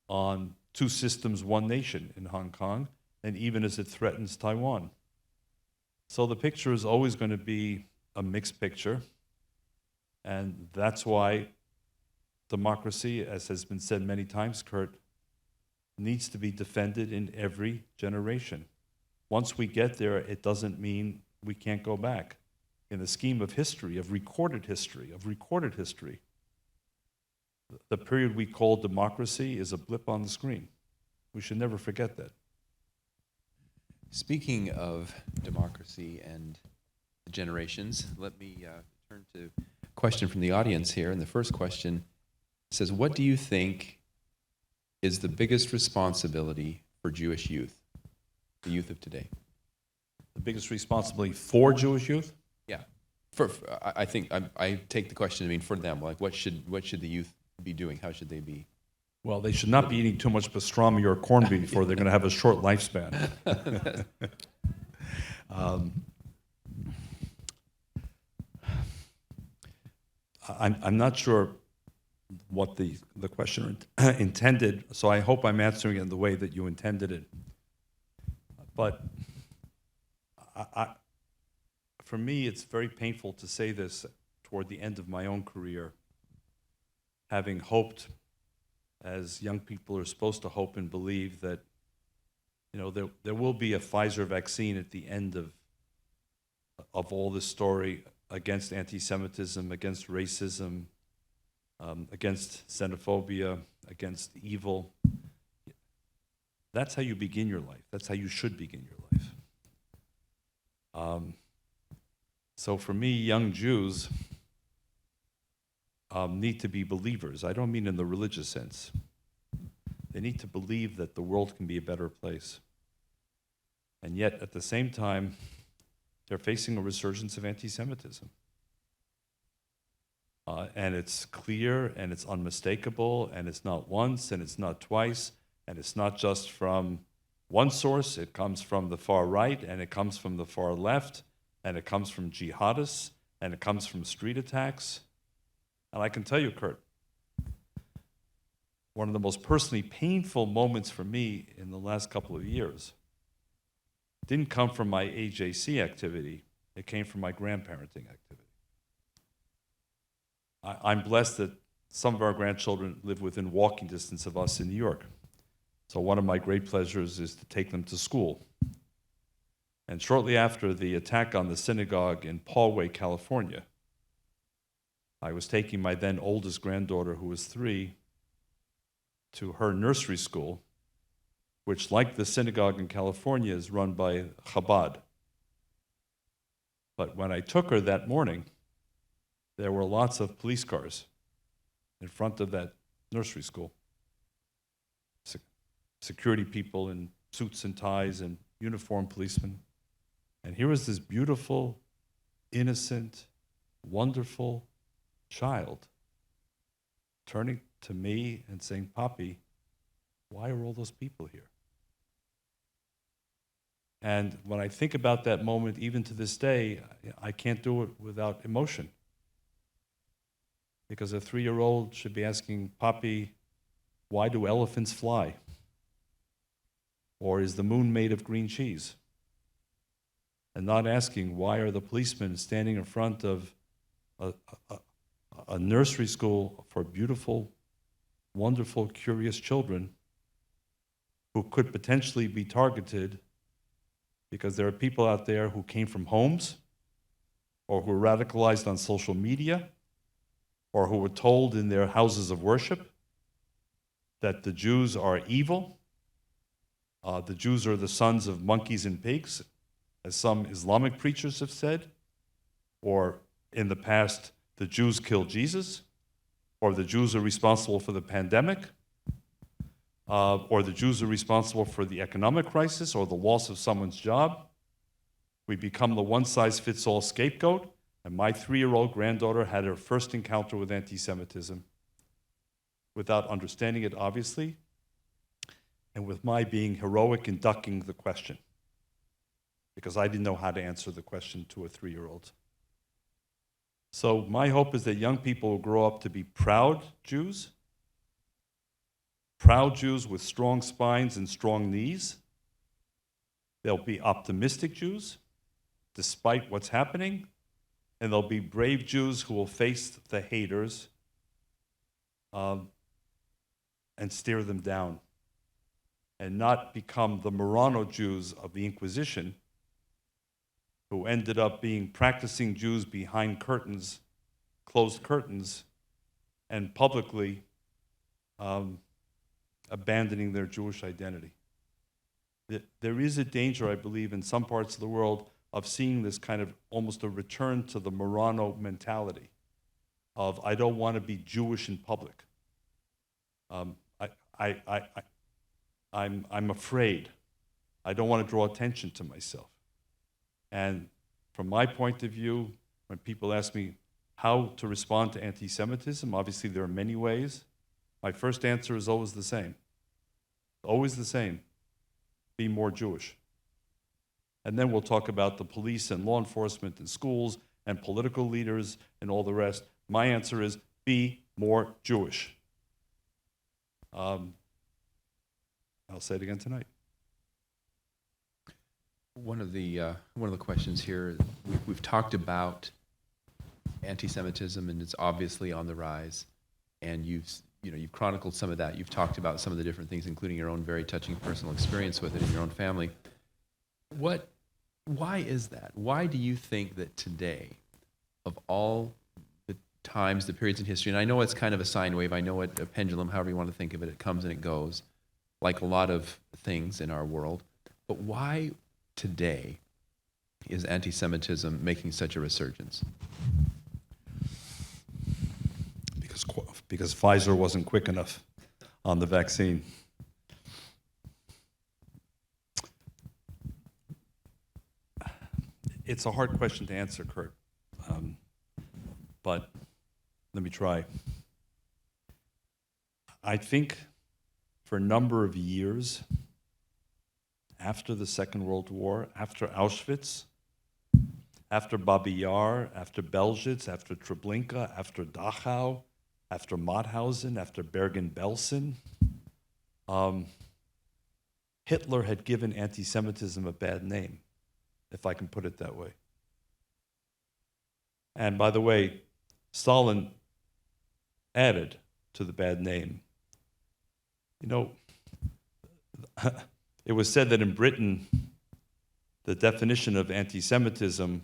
on two systems, one nation in Hong Kong, and even as it threatens Taiwan. So the picture is always going to be a mixed picture, and that's why democracy, as has been said many times, Kurt, needs to be defended in every generation. Once we get there, it doesn't mean we can't go back. In the scheme of history, of recorded history, the period we call democracy is a blip on the screen. We should never forget that. Speaking of democracy and generations, let me turn to a question from the audience here. And the first question says, what do you think is the biggest responsibility for Jewish youth, the youth of today? The biggest responsibility for Jewish youth? Yeah. I think I take the question to mean for them. Like, what should the youth be doing? How should they be? Well, they should not be eating too much pastrami or corned beef, or they're going to have a short lifespan. I'm not sure what the questioner intended, so I hope I'm answering it in the way that you intended it. But for me, it's very painful to say this toward the end of my own career, having hoped, as young people are supposed to hope and believe, that there will be a Pfizer vaccine at the end of all this story against anti-Semitism, against racism, against xenophobia, against evil. That's how you begin your life. That's how you should begin your life. So for me, young Jews need to be believers. I don't mean in the religious sense. They need to believe that the world can be a better place. And yet, at the same time, they're facing a resurgence of anti-Semitism. And it's clear, and it's unmistakable, and it's not once, and it's not twice, and it's not just from one source. It comes from the far right, and it comes from the far left, and it comes from jihadists, and it comes from street attacks. And I can tell you, Kurt, one of the most personally painful moments for me in the last couple of years didn't come from my AJC activity. It came from my grandparenting activity. I'm blessed that some of our grandchildren live within walking distance of us in New York. So one of my great pleasures is to take them to school. And shortly after the attack on the synagogue in Poway, California, I was taking my then oldest granddaughter, who was 3, to her nursery school, which, like the synagogue in California, is run by Chabad. But when I took her that morning, there were lots of police cars in front of that nursery school. Security people in suits and ties and uniformed policemen. And here was this beautiful, innocent, wonderful child turning to me and saying, "Papi, why are all those people here?" And when I think about that moment, even to this day, I can't do it without emotion. Because a 3-year-old should be asking, "Papi, why do elephants fly? Or is the moon made of green cheese?" And not asking, why are the policemen standing in front of a a nursery school for beautiful, wonderful, curious children who could potentially be targeted because there are people out there who came from homes or who were radicalized on social media or who were told in their houses of worship that the Jews are evil. The Jews are the sons of monkeys and pigs, as some Islamic preachers have said, or in the past, the Jews killed Jesus, or the Jews are responsible for the pandemic, or the Jews are responsible for the economic crisis or the loss of someone's job. We become the one-size-fits-all scapegoat, and my 3-year-old granddaughter had her first encounter with anti-Semitism without understanding it, obviously, and with my being heroic in ducking the question, because I didn't know how to answer the question to a 3-year-old. So my hope is that young people will grow up to be proud Jews with strong spines and strong knees. They'll be optimistic Jews, despite what's happening, and they'll be brave Jews who will face the haters and stare them down, and not become the Marrano Jews of the Inquisition, who ended up being practicing Jews behind curtains, closed curtains, and publicly abandoning their Jewish identity. There is a danger, I believe, in some parts of the world of seeing this kind of almost a return to the Marrano mentality of, I don't want to be Jewish in public. I'm afraid. I don't want to draw attention to myself. And from my point of view, when people ask me how to respond to anti-Semitism, obviously there are many ways. My first answer is always the same. Always the same. Be more Jewish. And then we'll talk about the police and law enforcement and schools and political leaders and all the rest. My answer is be more Jewish. I'll say it again tonight. One of the questions here, we've talked about anti-Semitism, and it's obviously on the rise. And you've chronicled some of that. You've talked about some of the different things, including your own very touching personal experience with it in your own family. Why is that? Why do you think that today, of all the times, the periods in history, and I know it's kind of a sine wave, I know a pendulum, however you want to think of it, it comes and it goes, like a lot of things in our world, but why today is anti-Semitism making such a resurgence? Because Pfizer wasn't quick enough on the vaccine. It's a hard question to answer, Kurt, but let me try. I think for a number of years, after the Second World War, after Auschwitz, after Babi Yar, after Belzec, after Treblinka, after Dachau, after Mauthausen, after Bergen-Belsen, Hitler had given anti-Semitism a bad name, if I can put it that way. And by the way, Stalin added to the bad name. You know, it was said that in Britain, the definition of anti-Semitism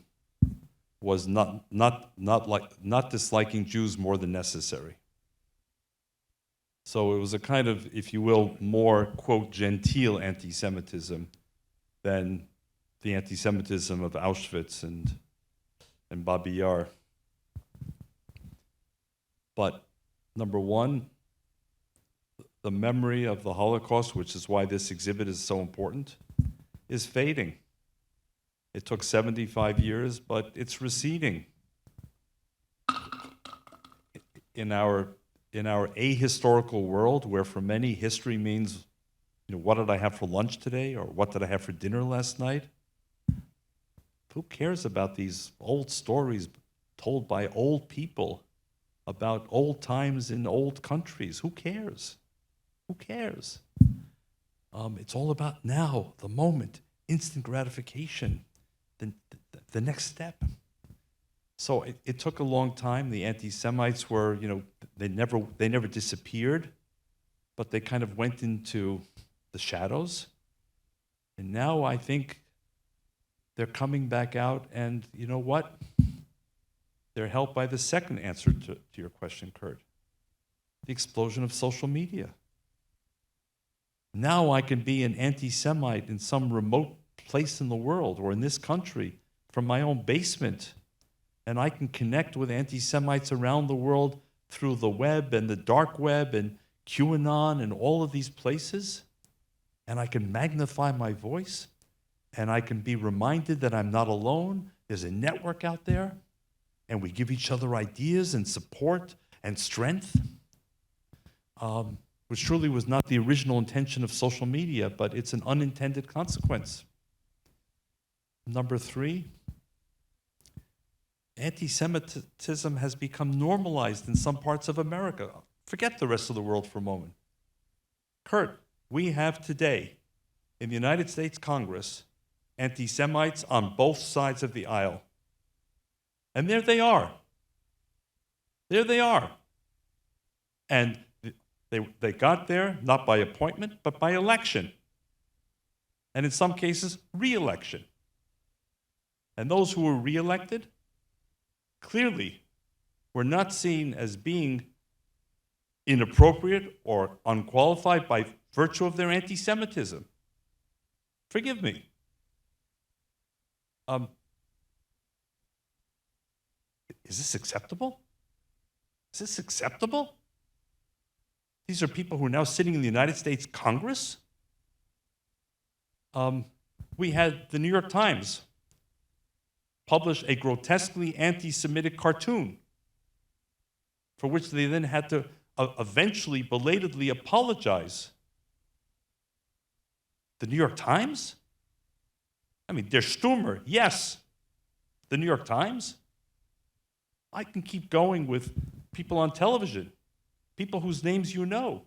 was not disliking Jews more than necessary. So it was a kind of, if you will, more, quote, genteel anti-Semitism than the anti-Semitism of Auschwitz and Babi Yar. But number one, the memory of the Holocaust, which is why this exhibit is so important, is fading. It took 75 years, but it's receding. In our ahistorical world, where for many history means, what did I have for lunch today, or what did I have for dinner last night? Who cares about these old stories told by old people about old times in old countries? Who cares? Who cares? It's all about now, the moment, instant gratification, the next step. So it took a long time. The anti-Semites were, they never disappeared, but they kind of went into the shadows. And now I think they're coming back out, and you know what? They're helped by the second answer to your question, Kurt. The explosion of social media. Now I can be an anti-Semite in some remote place in the world or in this country from my own basement, and I can connect with anti-Semites around the world through the web and the dark web and QAnon and all of these places, and I can magnify my voice, and I can be reminded that I'm not alone. There's a network out there, and we give each other ideas and support and strength, which truly was not the original intention of social media, but it's an unintended consequence. Number 3, anti-Semitism has become normalized in some parts of America. Forget the rest of the world for a moment. Kurt, we have today in the United States Congress anti-Semites on both sides of the aisle. And there they are. There they are. And they got there not by appointment, but by election. And in some cases, re-election. And those who were re-elected clearly were not seen as being inappropriate or unqualified by virtue of their anti-Semitism. Forgive me. Is this acceptable? Is this acceptable? These are people who are now sitting in the United States Congress. We had the New York Times publish a grotesquely anti-Semitic cartoon for which they then had to eventually belatedly apologize. The New York Times? I mean, Der Stürmer, yes. The New York Times? I can keep going with people on television, people whose names you know,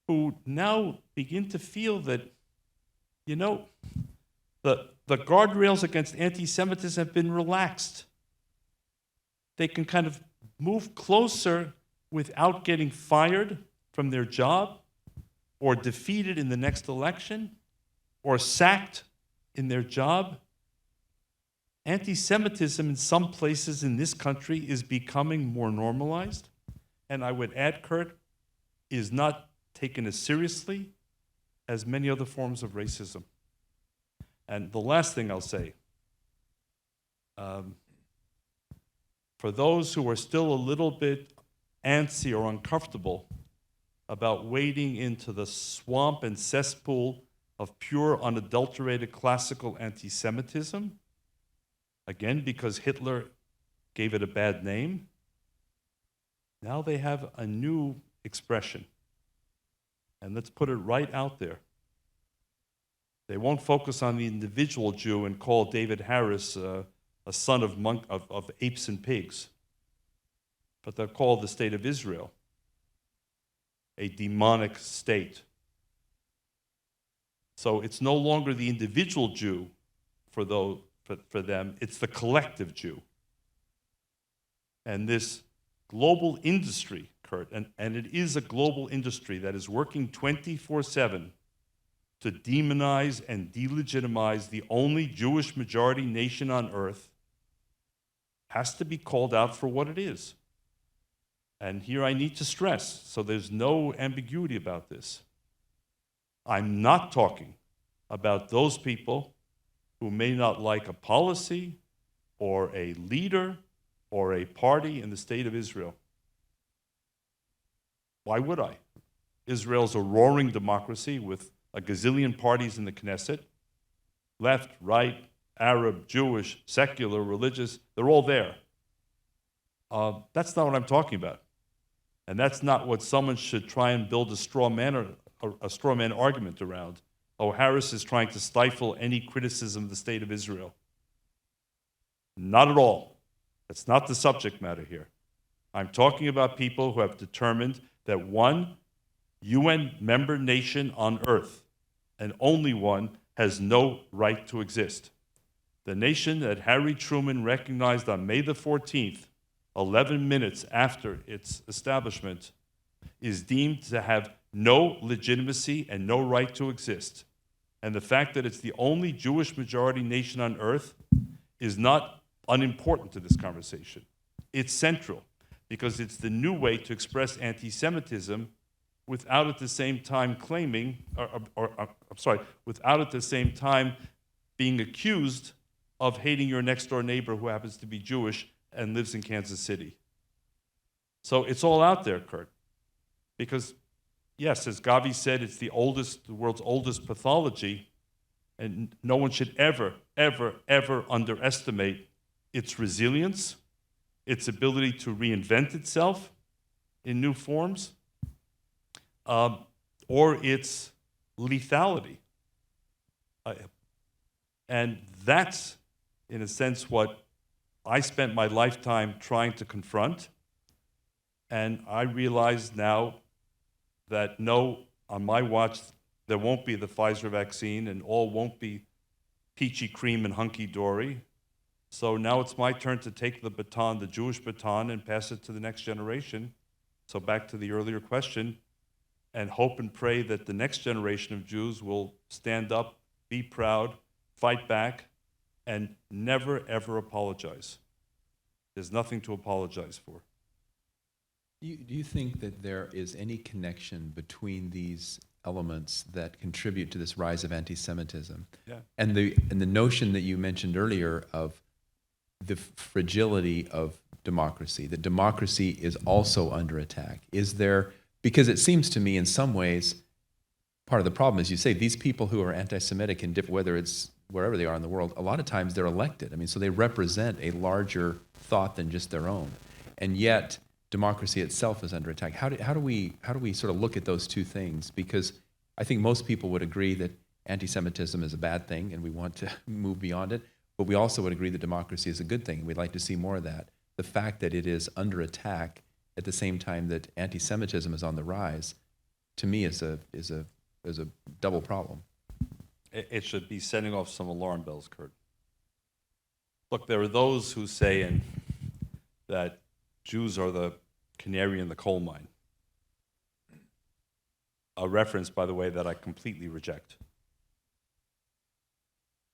who now begin to feel that, the guardrails against anti-Semitism have been relaxed. They can kind of move closer without getting fired from their job or defeated in the next election or sacked in their job. Anti-Semitism in some places in this country is becoming more normalized, and I would add, Kurt, is not taken as seriously as many other forms of racism. And the last thing I'll say, for those who are still a little bit antsy or uncomfortable about wading into the swamp and cesspool of pure, unadulterated classical anti-Semitism, again, because Hitler gave it a bad name, now they have a new expression. And let's put it right out there. They won't focus on the individual Jew and call David Harris a son of apes and pigs, but they'll call the state of Israel a demonic state. So it's no longer the individual Jew for them, it's the collective Jew. And this global industry, Kurt, and it is a global industry that is working 24/7 to demonize and delegitimize the only Jewish majority nation on earth, has to be called out for what it is. And here I need to stress, so there's no ambiguity about this. I'm not talking about those people who may not like a policy or a leader or a party in the state of Israel. Why would I? Israel's a roaring democracy with a gazillion parties in the Knesset, left, right, Arab, Jewish, secular, religious, they're all there. That's not what I'm talking about. And that's not what someone should try and build a straw man argument around. Oh, Harris is trying to stifle any criticism of the state of Israel. Not at all. That's not the subject matter here. I'm talking about people who have determined that one UN member nation on earth, and only one, has no right to exist. The nation that Harry Truman recognized on May the 14th, 11 minutes after its establishment, is deemed to have no legitimacy and no right to exist. And the fact that it's the only Jewish majority nation on earth is not unimportant to this conversation. It's central because it's the new way to express anti-Semitism without at the same time claiming, without at the same time being accused of hating your next door neighbor who happens to be Jewish and lives in Kansas City. So it's all out there, Kurt. Because, yes, as Gavi said, it's the world's oldest pathology, and no one should ever, ever, ever underestimate its resilience, its ability to reinvent itself in new forms, or its lethality. And that's, in a sense, what I spent my lifetime trying to confront. And I realize now that no, on my watch, there won't be the Pfizer vaccine and all won't be peachy cream and hunky-dory. So now it's my turn to take the baton, the Jewish baton, and pass it to the next generation. So back to the earlier question, and hope and pray that the next generation of Jews will stand up, be proud, fight back, and never, ever apologize. There's nothing to apologize for. Do you think that there is any connection between these elements that contribute to this rise of anti-Semitism? Yeah. And the notion that you mentioned earlier of the fragility of democracy, that democracy is also under attack? Is there, because it seems to me in some ways, part of the problem is you say these people who are anti-Semitic, whether it's wherever they are in the world, a lot of times they're elected. I mean, so they represent a larger thought than just their own. And yet, democracy itself is under attack. How do we sort of look at those two things? Because I think most people would agree that anti-Semitism is a bad thing and we want to move beyond it, but we also would agree that democracy is a good thing. We'd like to see more of that. The fact that it is under attack at the same time that anti-Semitism is on the rise, to me is a double problem. It should be setting off some alarm bells, Kurt. Look, there are those who say that Jews are the canary in the coal mine. A reference, by the way, that I completely reject.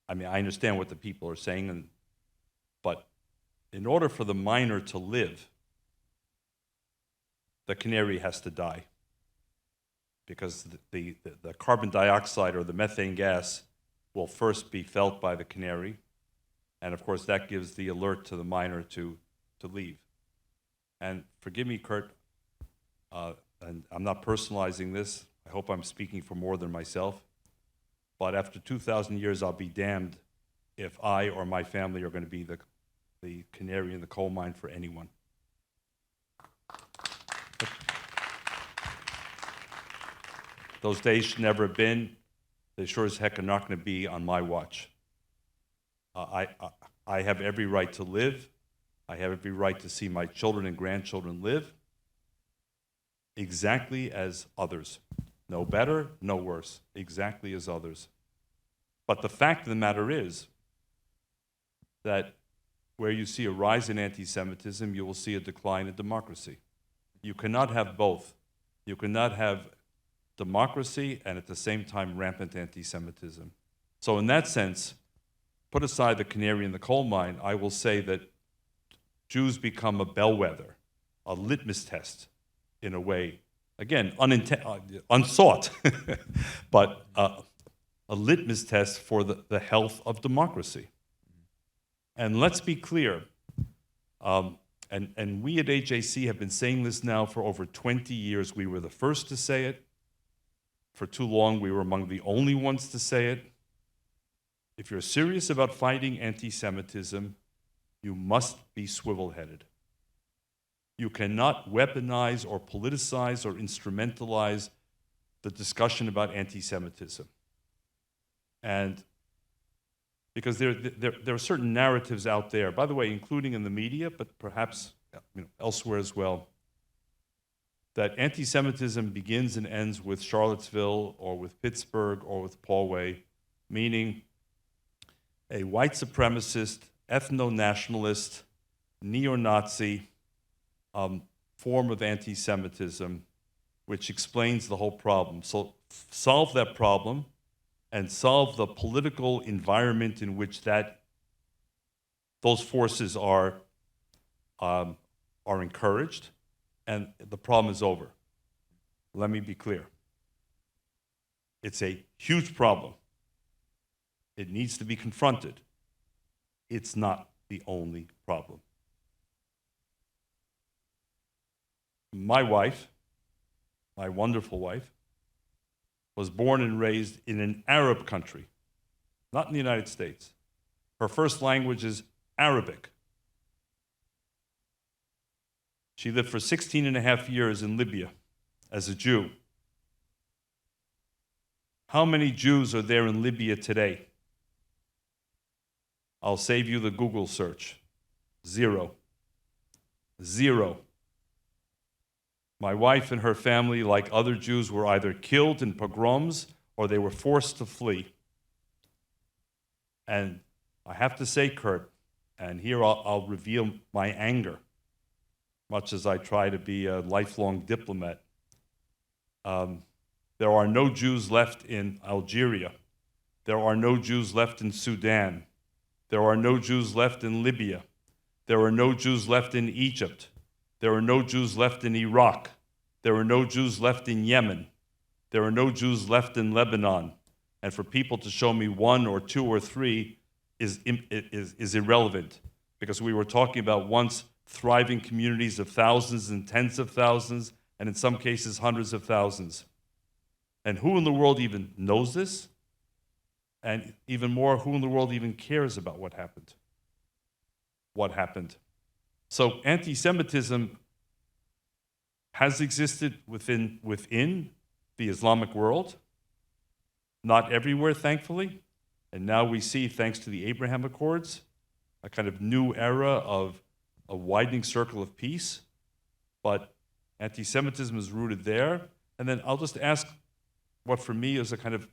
I mean, I understand what the people are saying, but in order for the miner to live, the canary has to die. Because the carbon dioxide or the methane gas will first be felt by the canary, and of course that gives the alert to the miner to leave. And forgive me, Kurt, and I'm not personalizing this, I hope I'm speaking for more than myself, but after 2,000 years I'll be damned if I or my family are going to be the canary in the coal mine for anyone. Those days should never have been. They sure as heck are not going to be on my watch. I have every right to live. I have every right to see my children and grandchildren live exactly as others. No better, no worse. Exactly as others. But the fact of the matter is that where you see a rise in anti-Semitism, you will see a decline in democracy. You cannot have both. You cannot have democracy and at the same time rampant anti-Semitism. So in that sense, put aside the canary in the coal mine, I will say that Jews become a bellwether, a litmus test in a way, again, unsought, but a litmus test for the health of democracy. And let's be clear, and we at AJC have been saying this now for over 20 years. We were the first to say it. For too long, we were among the only ones to say it. If you're serious about fighting anti-Semitism, you must be swivel-headed. You cannot weaponize or politicize or instrumentalize the discussion about anti-Semitism. And because there are certain narratives out there, by the way, including in the media, but perhaps elsewhere as well, that anti-Semitism begins and ends with Charlottesville or with Pittsburgh or with Poway, meaning a white supremacist, ethno-nationalist, neo-Nazi form of anti-Semitism, which explains the whole problem. So solve that problem and solve the political environment in which those forces are encouraged, and the problem is over. Let me be clear. It's a huge problem. It needs to be confronted. It's not the only problem. My wife, my wonderful wife, was born and raised in an Arab country, not in the United States. Her first language is Arabic. She lived for 16 and a half years in Libya as a Jew. How many Jews are there in Libya today? I'll save you the Google search. 0. 0. My wife and her family, like other Jews, were either killed in pogroms or they were forced to flee. And I have to say, Kurt, and here I'll reveal my anger, much as I try to be a lifelong diplomat. There are no Jews left in Algeria. There are no Jews left in Sudan. There are no Jews left in Libya. There are no Jews left in Egypt. There are no Jews left in Iraq. There are no Jews left in Yemen. There are no Jews left in Lebanon. And for people to show me 1 or 2 or 3 is irrelevant, because we were talking about once thriving communities of thousands and tens of thousands, and in some cases hundreds of thousands. And who in the world even knows this? And even more, who in the world even cares about what happened? What happened? So anti-Semitism has existed within the Islamic world, not everywhere, thankfully. And now we see, thanks to the Abraham Accords, a kind of new era of a widening circle of peace. But anti-Semitism is rooted there. And then I'll just ask what for me is a kind of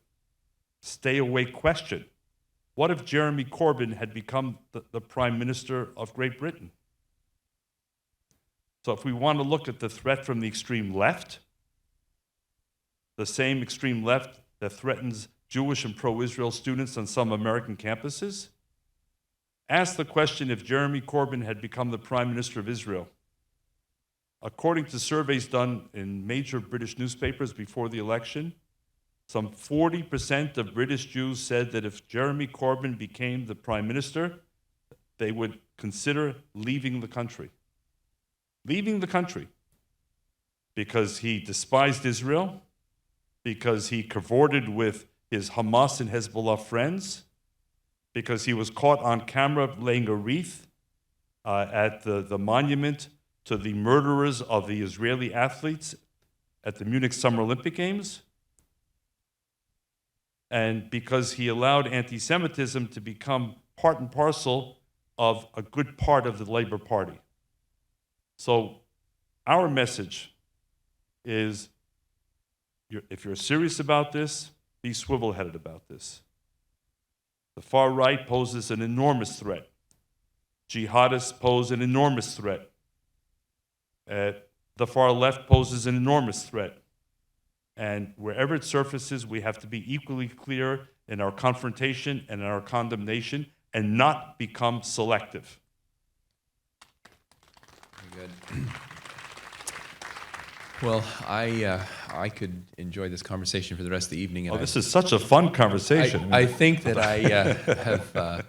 stay-away question. What if Jeremy Corbyn had become the Prime Minister of Great Britain? So if we want to look at the threat from the extreme left, the same extreme left that threatens Jewish and pro-Israel students on some American campuses, ask the question if Jeremy Corbyn had become the Prime Minister of Israel. According to surveys done in major British newspapers before the election, some 40% of British Jews said that if Jeremy Corbyn became the Prime Minister, they would consider leaving the country. Leaving the country because he despised Israel, because he cavorted with his Hamas and Hezbollah friends, because he was caught on camera laying a wreath at the monument to the murderers of the Israeli athletes at the Munich Summer Olympic Games, and because he allowed anti-Semitism to become part and parcel of a good part of the Labour Party. So our message is, if you're serious about this, be swivel-headed about this. The far right poses an enormous threat. Jihadists pose an enormous threat. The far left poses an enormous threat. And wherever it surfaces, we have to be equally clear in our confrontation and in our condemnation and not become selective. Very good. Well, I could enjoy this conversation for the rest of the evening. And This is such a fun conversation. I think that I have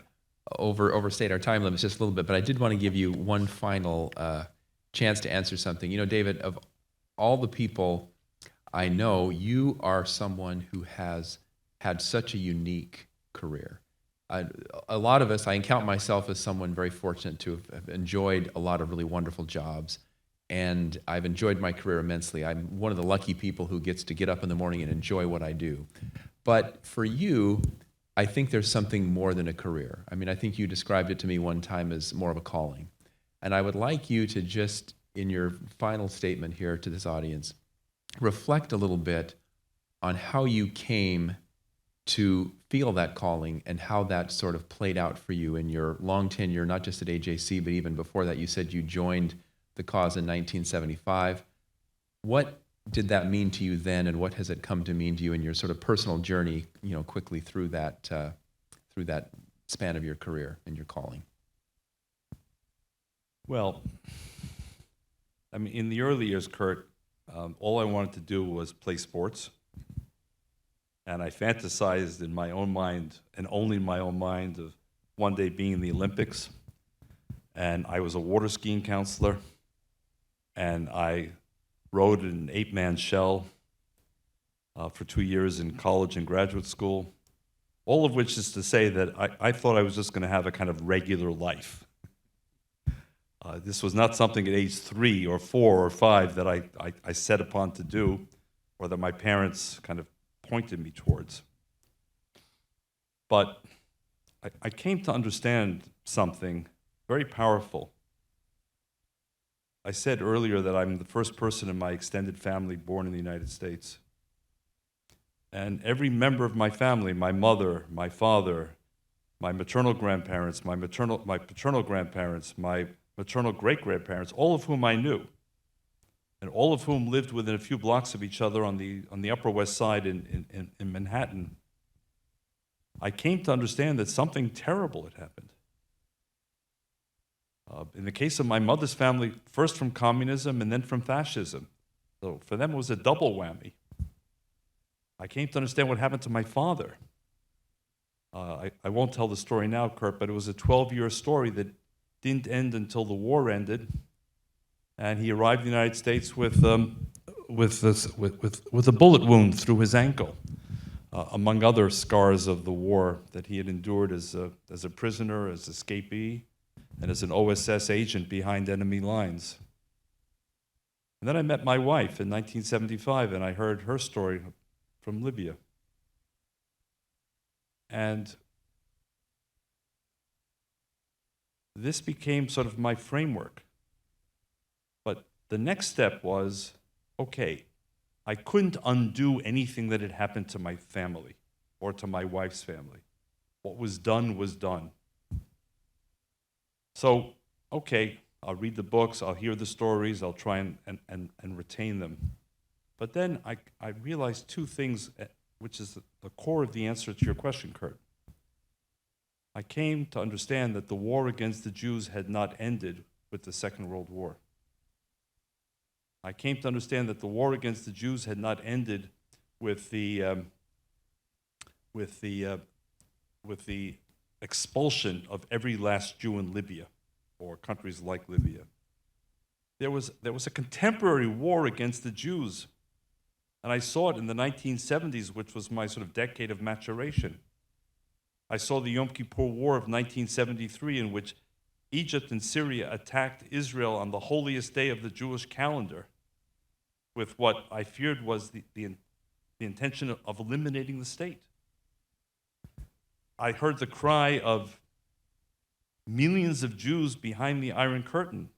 overstayed our time limits just a little bit, but I did want to give you one final chance to answer something. You know, David, of all the people I know, you are someone who has had such a unique career. A lot of us, I count myself as someone very fortunate to have enjoyed a lot of really wonderful jobs, and I've enjoyed my career immensely. I'm one of the lucky people who gets to get up in the morning and enjoy what I do. But for you, I think there's something more than a career. I mean, I think you described it to me one time as more of a calling. And I would like you to just, in your final statement here to this audience, reflect a little bit on how you came to feel that calling and how that sort of played out for you in your long tenure, not just at AJC, but even before that. You said you joined the cause in 1975. What did that mean to you then, and what has it come to mean to you in your sort of personal journey, quickly through that span of your career and your calling? Well, I mean, in the early years, Kurt, all I wanted to do was play sports. And I fantasized in my own mind, and only in my own mind, of one day being in the Olympics. And I was a water skiing counselor. And I rode an 8-man shell for 2 years in college and graduate school. All of which is to say that I thought I was just going to have a kind of regular life. This was not something at age 3 or 4 or 5 that I set upon to do, or that my parents kind of pointed me towards. But I came to understand something very powerful. I said earlier that I'm the first person in my extended family born in the United States. And every member of my family, my mother, my father, my maternal grandparents, my paternal grandparents, my maternal great-grandparents, all of whom I knew, and all of whom lived within a few blocks of each other on the Upper West Side in Manhattan, I came to understand that something terrible had happened. In the case of my mother's family, first from communism and then from fascism. So for them, it was a double whammy. I came to understand what happened to my father. I won't tell the story now, Kurt, but it was a 12-year story that didn't end until the war ended, and he arrived in the United States with a bullet wound through his ankle, among other scars of the war that he had endured as a prisoner, as escapee, and as an OSS agent behind enemy lines. And then I met my wife in 1975, and I heard her story from Libya. And this became sort of my framework. But the next step was, okay, I couldn't undo anything that had happened to my family or to my wife's family. What was done was done. So, okay, I'll read the books, I'll hear the stories, I'll try and retain them. But then I realized two things, which is the core of the answer to your question, Kurt. I came to understand that the war against the Jews had not ended with the Second World War. I came to understand that the war against the Jews had not ended with the expulsion of every last Jew in Libya or countries like Libya. There was a contemporary war against the Jews, and I saw it in the 1970s, which was my sort of decade of maturation. I saw the Yom Kippur War of 1973, in which Egypt and Syria attacked Israel on the holiest day of the Jewish calendar with what I feared was the intention of eliminating the state. I heard the cry of millions of Jews behind the Iron Curtain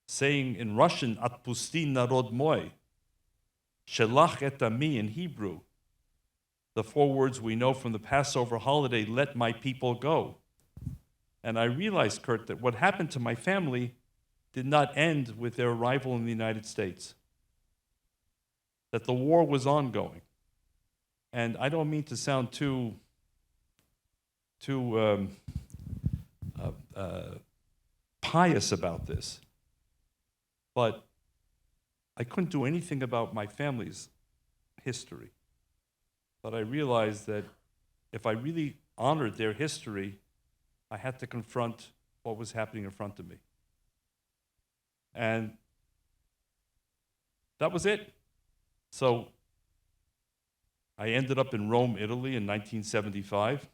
saying in Russian, Atpusti narod moy, Shelach et ami in Hebrew, the 4 words we know from the Passover holiday, let my people go. And I realized, Kurt, that what happened to my family did not end with their arrival in the United States. That the war was ongoing. And I don't mean to sound too pious about this, but I couldn't do anything about my family's history. But I realized that if I really honored their history, I had to confront what was happening in front of me. And that was it. So I ended up in Rome, Italy in 1975,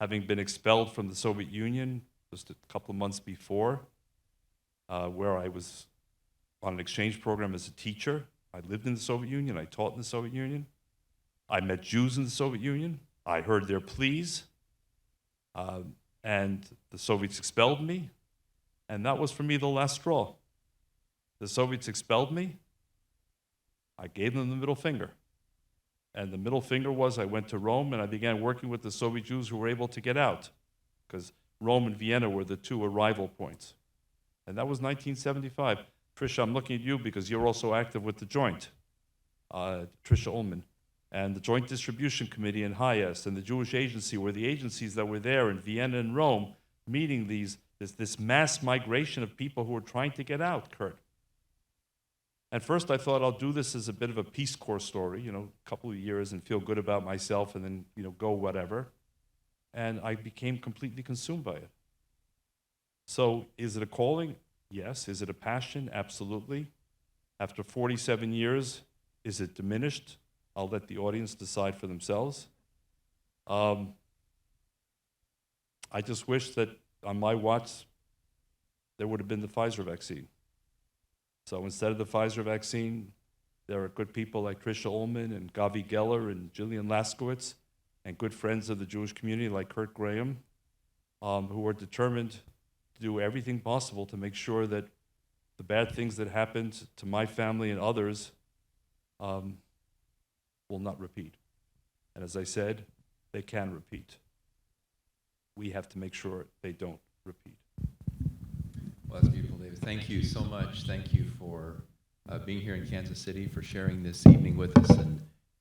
having been expelled from the Soviet Union just a couple of months before, where I was on an exchange program as a teacher. I lived in the Soviet Union, I taught in the Soviet Union. I met Jews in the Soviet Union. I heard their pleas, and the Soviets expelled me, and that was for me the last straw. The Soviets expelled me. I gave them the middle finger. And the middle finger was I went to Rome and I began working with the Soviet Jews who were able to get out, because Rome and Vienna were the two arrival points. And that was 1975. Tricia, I'm looking at you because you're also active with the Joint, Tricia Ullman, and the Joint Distribution Committee in Hayes, and the Jewish Agency were the agencies that were there in Vienna and Rome meeting this mass migration of people who were trying to get out, Kurt. And first I thought I'll do this as a bit of a Peace Corps story, a couple of years and feel good about myself and then, go whatever. And I became completely consumed by it. So is it a calling? Yes. Is it a passion? Absolutely. After 47 years, is it diminished? I'll let the audience decide for themselves. I just wish that on my watch, there would have been the Pfizer vaccine. So instead of the Pfizer vaccine, there are good people like Tricia Ullman and Gavi Geller and Gillian Laskowitz and good friends of the Jewish community like Kurt Graham, who are determined to do everything possible to make sure that the bad things that happened to my family and others will not repeat. And as I said, they can repeat. We have to make sure they don't repeat. Well, that's beautiful, David. Thank you so much. Thank you for being here in Kansas City, for sharing this evening with us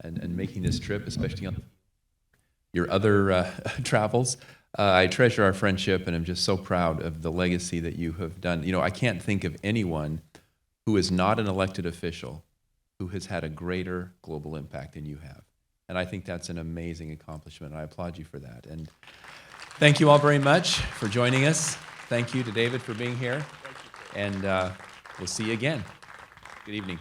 and making this trip, especially on your other travels. I treasure our friendship, and I'm just so proud of the legacy that you have done. I can't think of anyone who is not an elected official who has had a greater global impact than you have. And I think that's an amazing accomplishment. I applaud you for that. And thank you all very much for joining us. Thank you to David for being here. And we'll see you again. Good evening.